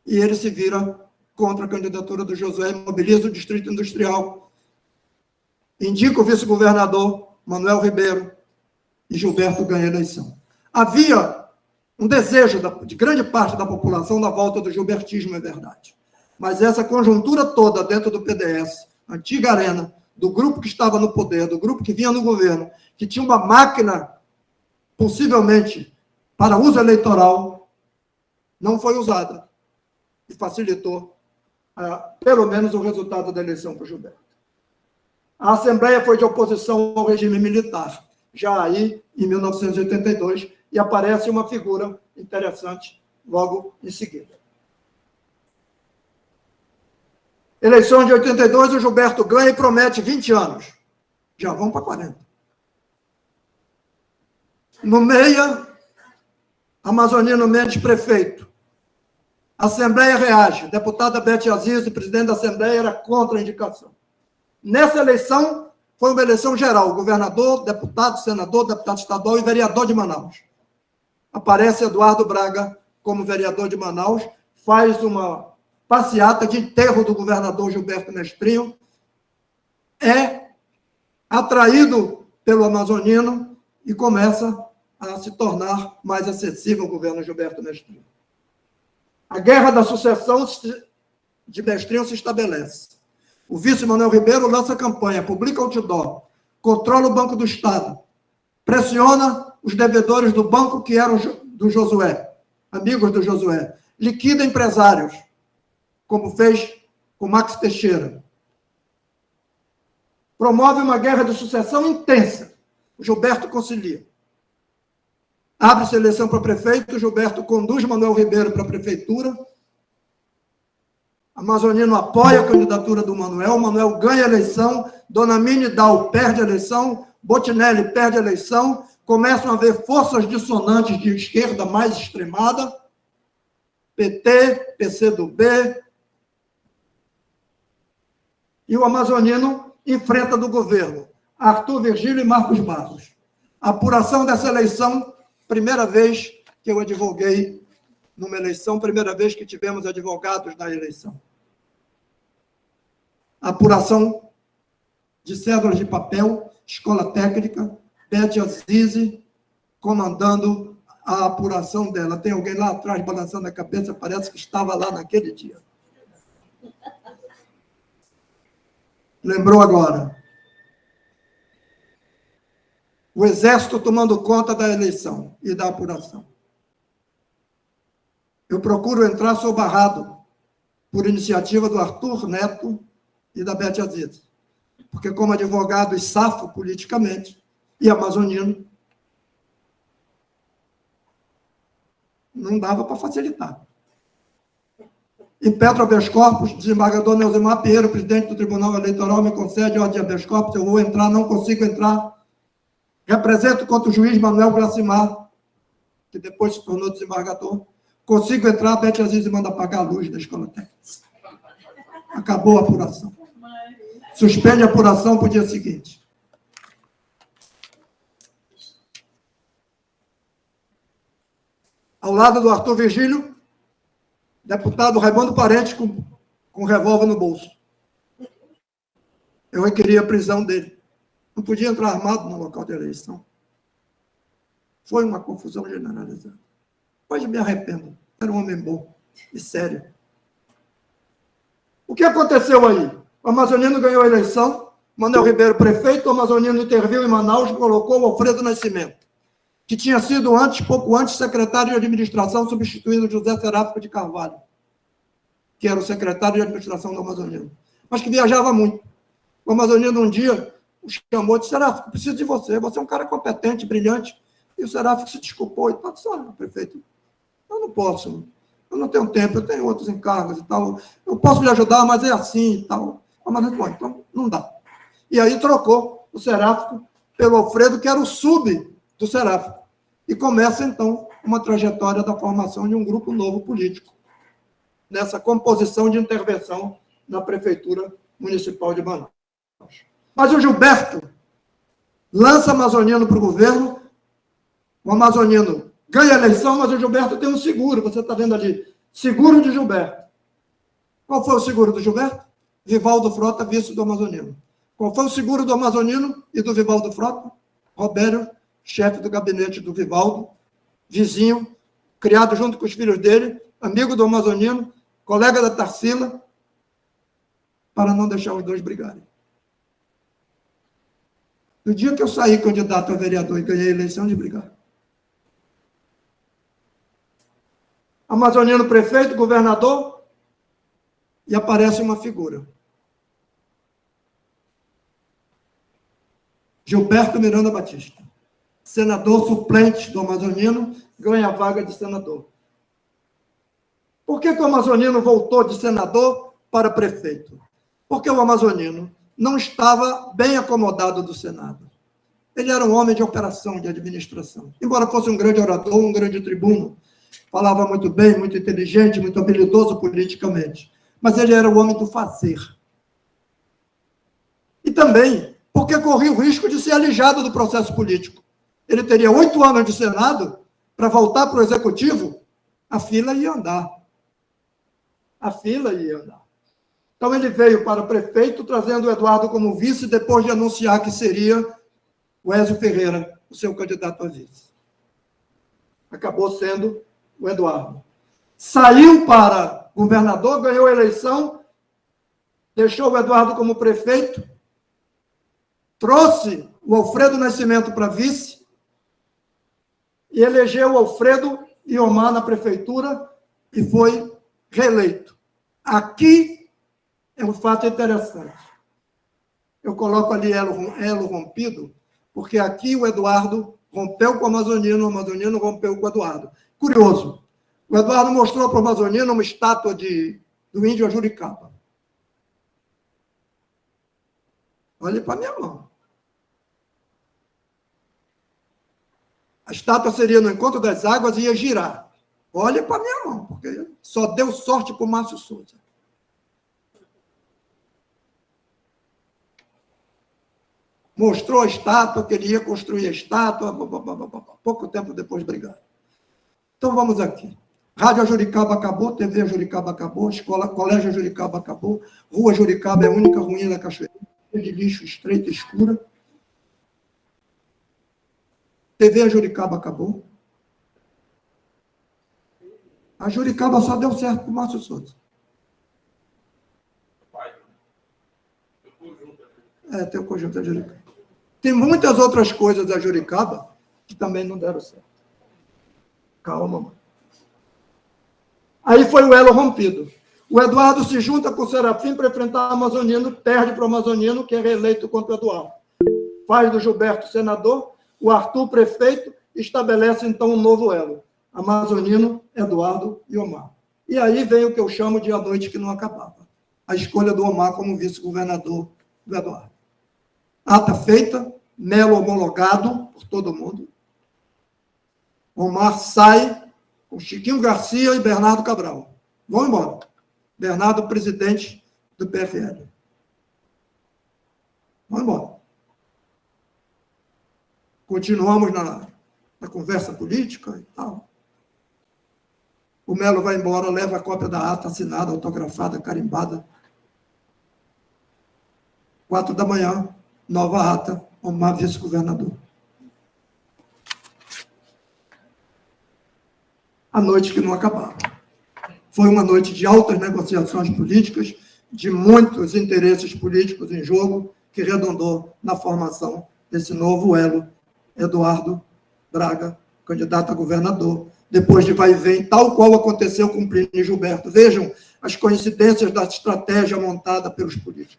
E ele se vira contra a candidatura do Josué, mobiliza o Distrito Industrial, indica o vice-governador Manuel Ribeiro, e Gilberto ganha a eleição. Havia um desejo de grande parte da população da volta do gilbertismo, é verdade. Mas essa conjuntura toda dentro do PDS, antiga arena, do grupo que estava no poder, do grupo que vinha no governo, que tinha uma máquina, possivelmente, para uso eleitoral, não foi usada. E facilitou, pelo menos, o resultado da eleição para o Gilberto. A Assembleia foi de oposição ao regime militar, já aí, em 1982, e aparece uma figura interessante logo em seguida. Eleição de 82, o Gilberto ganha e promete 20 anos. Já vão para 40. No meia, Amazonino Mendes, prefeito. A Assembleia reage. Deputada Bete Aziz, presidente da Assembleia, era contra a indicação. Nessa eleição, foi uma eleição geral. Governador, deputado, senador, deputado estadual e vereador de Manaus. Aparece Eduardo Braga como vereador de Manaus, faz uma passeata de enterro do governador Gilberto Mestrinho, é atraído pelo amazonino e começa a se tornar mais acessível ao governo Gilberto Mestrinho. A guerra da sucessão de Mestrinho se estabelece. O vice Manuel Ribeiro lança campanha, publica outdoor, controla o Banco do Estado, pressiona os devedores do banco que eram do Josué, amigos do Josué, liquida empresários, como fez com Max Teixeira. Promove uma guerra de sucessão intensa. O Gilberto concilia. Abre-se a eleição para prefeito, o Gilberto conduz Manuel Ribeiro para a prefeitura. Amazonino apoia a candidatura do Manuel, Manuel ganha a eleição, Dona Mini Dal perde a eleição, Botinelli perde a eleição, começam a haver forças dissonantes de esquerda mais extremada, PT, PCdoB, e o amazonino enfrenta do governo Arthur Virgílio e Marcos Barros. A apuração dessa eleição, primeira vez que eu advoguei numa eleição, primeira vez que tivemos advogados na eleição. A apuração de cédulas de papel, escola técnica, Bete Aziz comandando a apuração dela. Tem alguém lá atrás balançando a cabeça, parece que estava lá naquele dia. Lembrou agora. O Exército tomando conta da eleição e da apuração. Eu procuro entrar, sou barrado por iniciativa do Arthur Neto e da Bete Aziz. Porque, como advogado e safo politicamente, e amazonino, não dava para facilitar. Impetro habeas corpus, desembargador Neusimar Pinheiro, presidente do Tribunal Eleitoral, me concede ordem de habeas corpus, eu vou entrar, não consigo entrar. Represento contra o juiz Manuel Glacimar, que depois se tornou desembargador. Consigo entrar, Bete Aziz manda apagar a luz da escola técnica. Acabou a apuração. Suspende a apuração para o dia seguinte. Ao lado do Arthur Virgílio, deputado Raimundo Parente com revólver no bolso. Eu requeria a prisão dele. Não podia entrar armado no local de eleição. Foi uma confusão generalizada. Hoje me arrependo. Era um homem bom e sério. O que aconteceu aí? O amazonino ganhou a eleição, Manuel Ribeiro prefeito, o amazonino interviu em Manaus e colocou o Alfredo Nascimento, que tinha sido pouco antes, secretário de administração, substituindo José Seráfico de Carvalho, que era o secretário de administração do amazonino, mas que viajava muito. O amazonino um dia o chamou e disse: Seráfico, preciso de você é um cara competente, brilhante. E o Seráfico se desculpou e disse: olha, prefeito, eu não posso, eu não tenho tempo, eu tenho outros encargos e tal, eu posso lhe ajudar, mas é assim e tal. Mas então não dá. E aí trocou o Seráfico pelo Alfredo, que era o sub do Seráfico. E começa, então, uma trajetória da formação de um grupo novo político, nessa composição de intervenção na Prefeitura Municipal de Manaus. Mas o Gilberto lança amazonino para o governo, o amazonino ganha a eleição, mas o Gilberto tem um seguro, você está vendo ali, seguro de Gilberto. Qual foi o seguro do Gilberto? Vivaldo Frota, vice do amazonino. Qual foi o seguro do amazonino e do Vivaldo Frota? Robério, chefe do gabinete do Vivaldo, vizinho criado junto com os filhos dele, amigo do Amazonino, colega da Tarsila, para não deixar os dois brigarem. No dia que eu saí candidato a vereador e ganhei a eleição, de brigar. Amazonino prefeito, governador, e aparece uma figura. Gilberto Miranda Batista, senador suplente do Amazonino, ganha a vaga de senador. Por que o Amazonino voltou de senador para prefeito? Porque o Amazonino não estava bem acomodado do Senado. Ele era um homem de operação, de administração. Embora fosse um grande orador, um grande tribuno, falava muito bem, muito inteligente, muito habilidoso politicamente. Mas ele era o homem do fazer. E também porque corria o risco de ser alijado do processo político. Ele teria 8 anos de Senado para voltar para o Executivo, a fila ia andar. A fila ia andar. Então, ele veio para prefeito, trazendo o Eduardo como vice, depois de anunciar que seria o Ézio Ferreira, o seu candidato a vice. Acabou sendo o Eduardo. Saiu para governador, ganhou a eleição, deixou o Eduardo como prefeito, trouxe o Alfredo Nascimento para vice e elegeu o Alfredo e Omar na prefeitura e foi reeleito. Aqui é um fato interessante. Eu coloco ali elo rompido, porque aqui o Eduardo rompeu com o Amazonino rompeu com o Eduardo. Curioso, o Eduardo mostrou para o Amazonino uma estátua do índio Juricaba. Olhe para a minha mão. A estátua seria no encontro das águas e ia girar. Olhe para a minha mão, porque só deu sorte para o Márcio Souza. Mostrou a estátua, queria construir a estátua, pouco tempo depois brigaram. Então vamos aqui. Rádio Juricaba acabou, TV Juricaba acabou, Colégio Juricaba acabou, Rua Juricaba é a única ruína da Cachoeira, de lixo estreita e escura. TV Juricaba acabou. A Juricaba só deu certo para o Márcio Souza. Tem o conjunto da Juricaba. Tem muitas outras coisas da Juricaba que também não deram certo. Calma, mano. Aí foi o elo rompido. O Eduardo se junta com o Serafim para enfrentar o Amazonino, perde para o Amazonino, que é reeleito contra o Eduardo. Faz do Gilberto senador, o Arthur prefeito, estabelece então um novo elo. Amazonino, Eduardo e Omar. E aí vem o que eu chamo de a noite que não acabava. A escolha do Omar como vice-governador do Eduardo. Ata feita, melo homologado por todo mundo. Omar sai com Chiquinho Garcia e Bernardo Cabral. Vão embora. Bernardo, presidente do PFL. Vão embora. Continuamos na conversa política e tal. O Melo vai embora, leva a cópia da ata assinada, autografada, carimbada. 4 da manhã, nova ata, Omar vice-governador. A noite que não acabava. Foi uma noite de altas negociações políticas, de muitos interesses políticos em jogo, que redundou na formação desse novo elo, Eduardo Braga, candidato a governador, depois de vai e vem, tal qual aconteceu com Plínio e Gilberto. Vejam as coincidências da estratégia montada pelos políticos.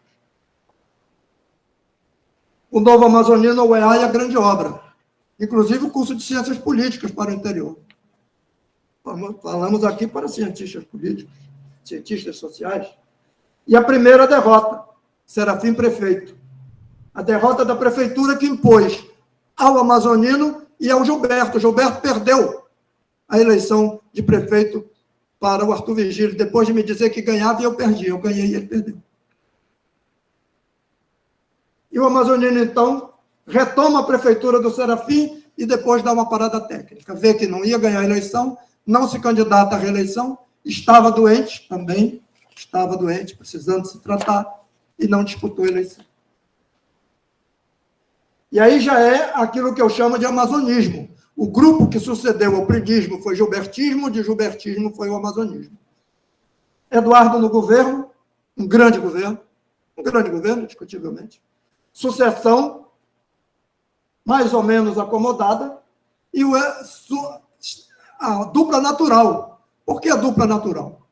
O Novo Amazonino, o EA, é a grande obra, inclusive o curso de Ciências Políticas para o interior. Falamos aqui para cientistas políticos, cientistas sociais. E a primeira derrota, Serafim prefeito. A derrota da prefeitura que impôs ao Amazonino e ao Gilberto. Gilberto perdeu a eleição de prefeito para o Arthur Virgílio, depois de me dizer que ganhava e eu perdi. Eu ganhei e ele perdeu. E o Amazonino, então, retoma a prefeitura do Serafim e depois dá uma parada técnica. Vê que não ia ganhar a eleição, não se candidata à reeleição, estava doente também, estava doente, precisando se tratar, e não disputou a eleição. E aí já é aquilo que eu chamo de amazonismo. O grupo que sucedeu ao prinismo foi gilbertismo, de gilbertismo foi o amazonismo. Eduardo no governo, um grande governo, discutivelmente. Sucessão mais ou menos acomodada, e a dupla natural. Por que a dupla natural?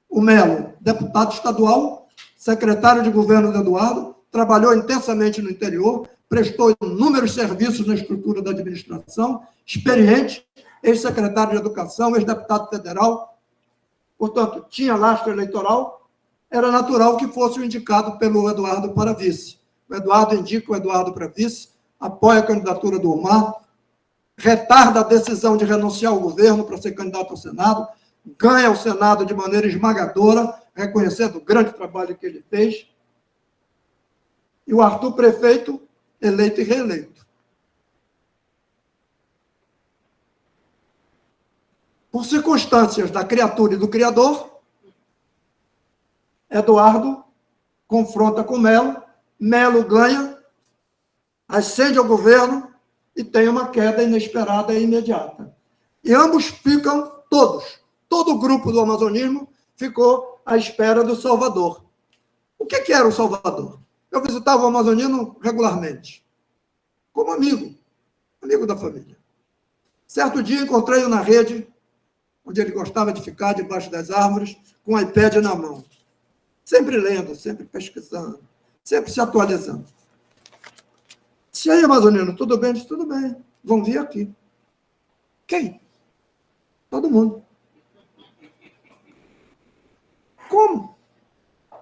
O Melo, deputado estadual, secretário de governo do Eduardo, trabalhou intensamente no interior, prestou inúmeros serviços na estrutura da administração, experiente, ex-secretário de Educação, ex-deputado federal, portanto, tinha lastro eleitoral, era natural que fosse o indicado pelo Eduardo para vice. O Eduardo indica o Eduardo para vice, apoia a candidatura do Omar, retarda a decisão de renunciar ao governo para ser candidato ao Senado, ganha o Senado de maneira esmagadora, reconhecendo o grande trabalho que ele fez, e o Arthur prefeito, eleito e reeleito. Por circunstâncias da criatura e do criador, Eduardo confronta com Melo, Melo ganha, ascende ao governo e tem uma queda inesperada e imediata. E ambos ficam, todo o grupo do amazonismo ficou à espera do Salvador. O que era o Salvador? Eu visitava o amazonino regularmente, como amigo da família. Certo dia encontrei-o na rede, onde ele gostava de ficar debaixo das árvores, com o iPad na mão. Sempre lendo, sempre pesquisando, sempre se atualizando. E aí, amazonino, tudo bem? Disse, tudo bem, vão vir aqui. Quem? Todo mundo. Como?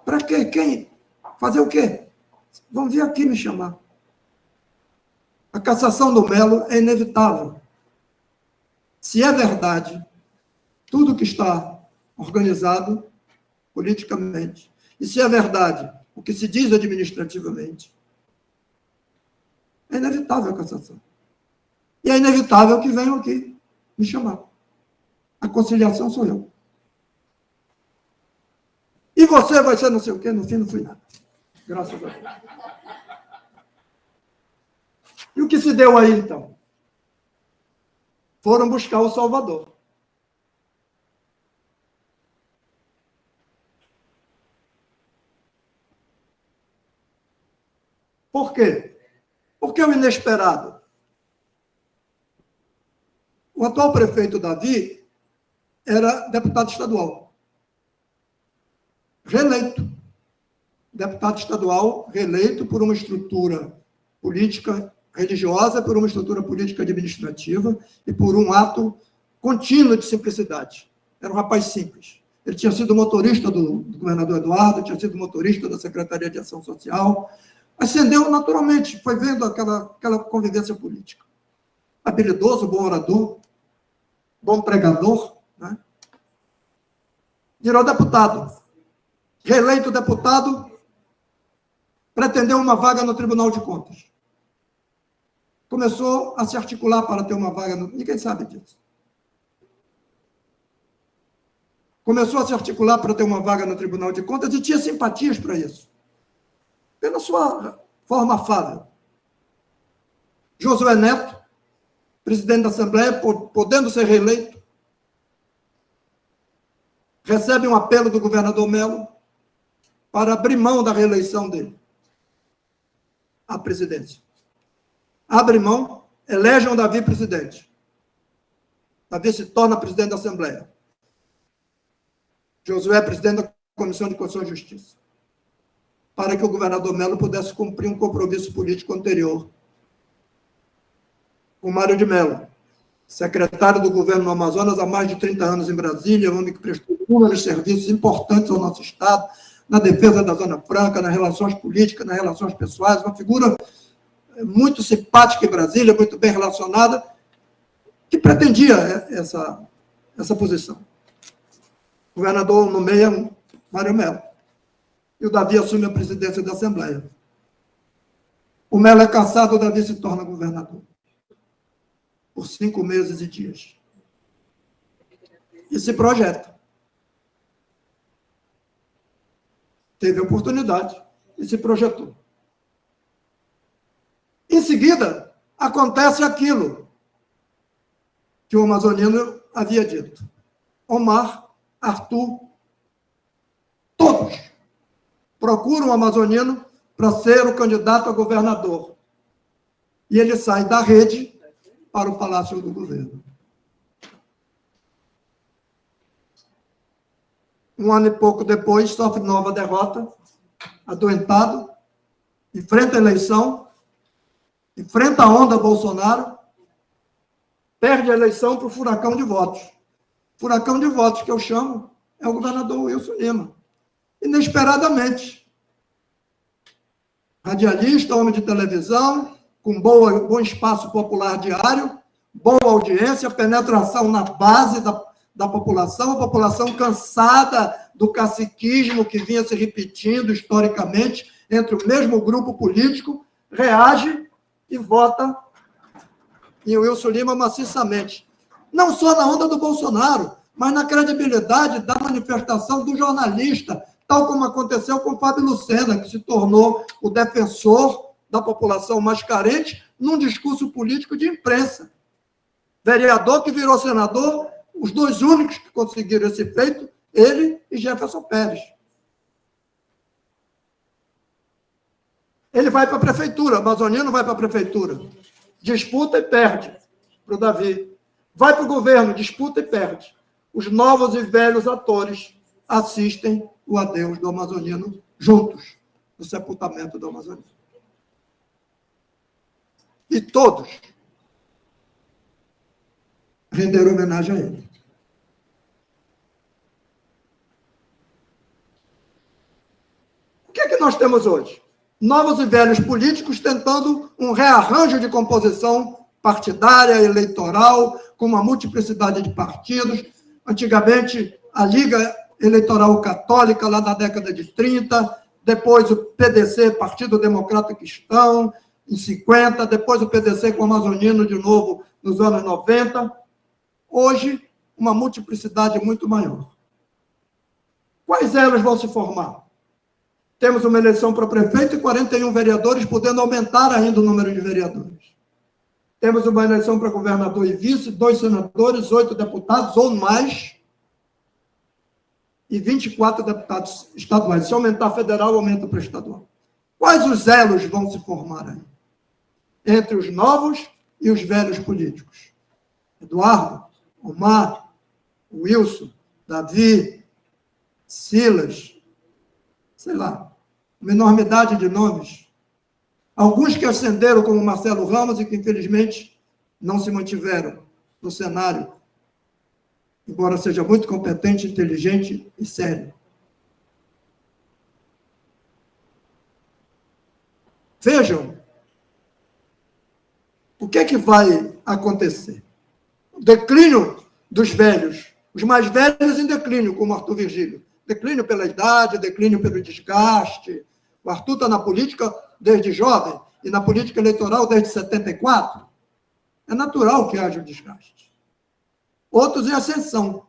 Para quê? Quem? Fazer o quê? Vão vir aqui me chamar. A cassação do Melo é inevitável. Se é verdade, tudo que está organizado politicamente, e se é verdade o que se diz administrativamente, é inevitável a cassação. E é inevitável que venham aqui me chamar. A conciliação sou eu. E você vai ser não sei o quê, no fim não fui nada. Graças a Deus. E o que se deu aí, então? Foram buscar o Salvador. Por quê? Porque o inesperado. O atual prefeito Davi era deputado estadual. Reeleito. Deputado estadual reeleito por uma estrutura política religiosa, por uma estrutura política administrativa e por um ato contínuo de simplicidade. Era um rapaz simples. Ele tinha sido motorista do governador Eduardo, tinha sido motorista da Secretaria de Ação Social, ascendeu naturalmente, foi vendo aquela convivência política. Habilidoso, bom orador, bom pregador, né? Virou deputado. Reeleito deputado, pretendeu uma vaga no Tribunal de Contas. Começou a se articular para ter uma vaga no... Ninguém sabe disso. Começou a se articular para ter uma vaga no Tribunal de Contas e tinha simpatias para isso. Pela sua forma afável. Josué Neto, presidente da Assembleia, podendo ser reeleito, recebe um apelo do governador Melo para abrir mão da reeleição dele à presidência. Abre mão, elege um Davi presidente. Davi se torna presidente da Assembleia. Josué, presidente da Comissão de Constituição e Justiça. Para que o governador Melo pudesse cumprir um compromisso político anterior. Com Mário de Mello, secretário do governo no Amazonas há mais de 30 anos em Brasília, um homem que prestou inúmeros serviços importantes ao nosso Estado, na defesa da Zona Franca, nas relações políticas, nas relações pessoais, uma figura muito simpática em Brasília, muito bem relacionada, que pretendia essa posição. O governador nomeia Mário Mello. E o Davi assume a presidência da Assembleia. O Melo é cassado, o Davi se torna governador. Por 5 meses e dias. E se projeta. Teve oportunidade e se projetou. Em seguida, acontece aquilo que o amazoniano havia dito. Omar, Arthur, todos procuram o amazoniano para ser o candidato a governador. E ele sai da rede para o Palácio do Governo. Um ano e pouco depois, sofre nova derrota, adoentado, enfrenta a eleição, enfrenta a onda Bolsonaro, perde a eleição para o furacão de votos. Furacão de votos que eu chamo é o governador Wilson Lima. Inesperadamente. Radialista, homem de televisão, com bom espaço popular diário, boa audiência, penetração na base da população, a população cansada do caciquismo que vinha se repetindo historicamente entre o mesmo grupo político, reage e vota em Wilson Lima maciçamente. Não só na onda do Bolsonaro, mas na credibilidade da manifestação do jornalista, tal como aconteceu com Fábio Lucena, que se tornou o defensor da população mais carente num discurso político de imprensa. Vereador que virou senador, os dois únicos que conseguiram esse feito, ele e Jefferson Pérez. Ele vai para a prefeitura, amazoniano vai para a prefeitura. Disputa e perde para o Davi. Vai para o governo, disputa e perde. Os novos e velhos atores assistem o adeus do amazoniano juntos, no sepultamento do amazoniano. E todos renderam homenagem a ele. O que é que nós temos hoje? Novos e velhos políticos tentando um rearranjo de composição partidária, eleitoral, com uma multiplicidade de partidos. Antigamente, a Liga Eleitoral Católica, lá na década de 30, depois o PDC, Partido Democrata Cristão, em 50, depois o PDC com o amazoniano de novo nos anos 90. Hoje, uma multiplicidade muito maior. Quais elas vão se formar? Temos uma eleição para prefeito e 41 vereadores, podendo aumentar ainda o número de vereadores. Temos uma eleição para governador e vice, 2 senadores, 8 deputados ou mais, e 24 deputados estaduais. Se aumentar federal, aumenta para estadual. Quais os elos vão se formar aí? Entre os novos e os velhos políticos. Eduardo, Omar, Wilson, Davi, Silas, sei lá, uma enormidade de nomes. Alguns que ascenderam, como Marcelo Ramos, e que, infelizmente, não se mantiveram no cenário, embora seja muito competente, inteligente e sério. Vejam o que é que vai acontecer. O declínio dos velhos, os mais velhos em declínio, como Arthur Virgílio. Declínio pela idade, declínio pelo desgaste. O Arthur está na política desde jovem e na política eleitoral desde 74. É natural que haja um desgaste. Outros em ascensão.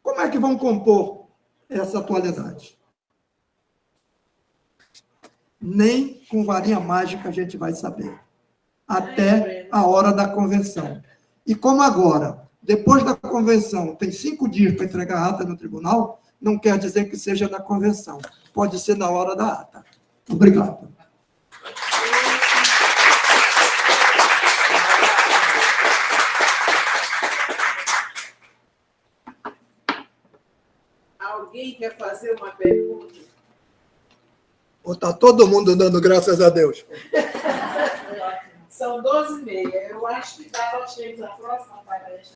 Como é que vão compor essa atualidade? Nem com varinha mágica a gente vai saber. Até a hora da convenção. E como agora, depois da convenção, tem 5 dias para entregar a ata no tribunal, não quer dizer que seja na convenção. Pode ser na hora da ata. Obrigado.
Alguém quer fazer uma pergunta?
Ou está todo mundo dando graças a Deus?
São 12h30. Eu acho que nós temos a próxima palestra.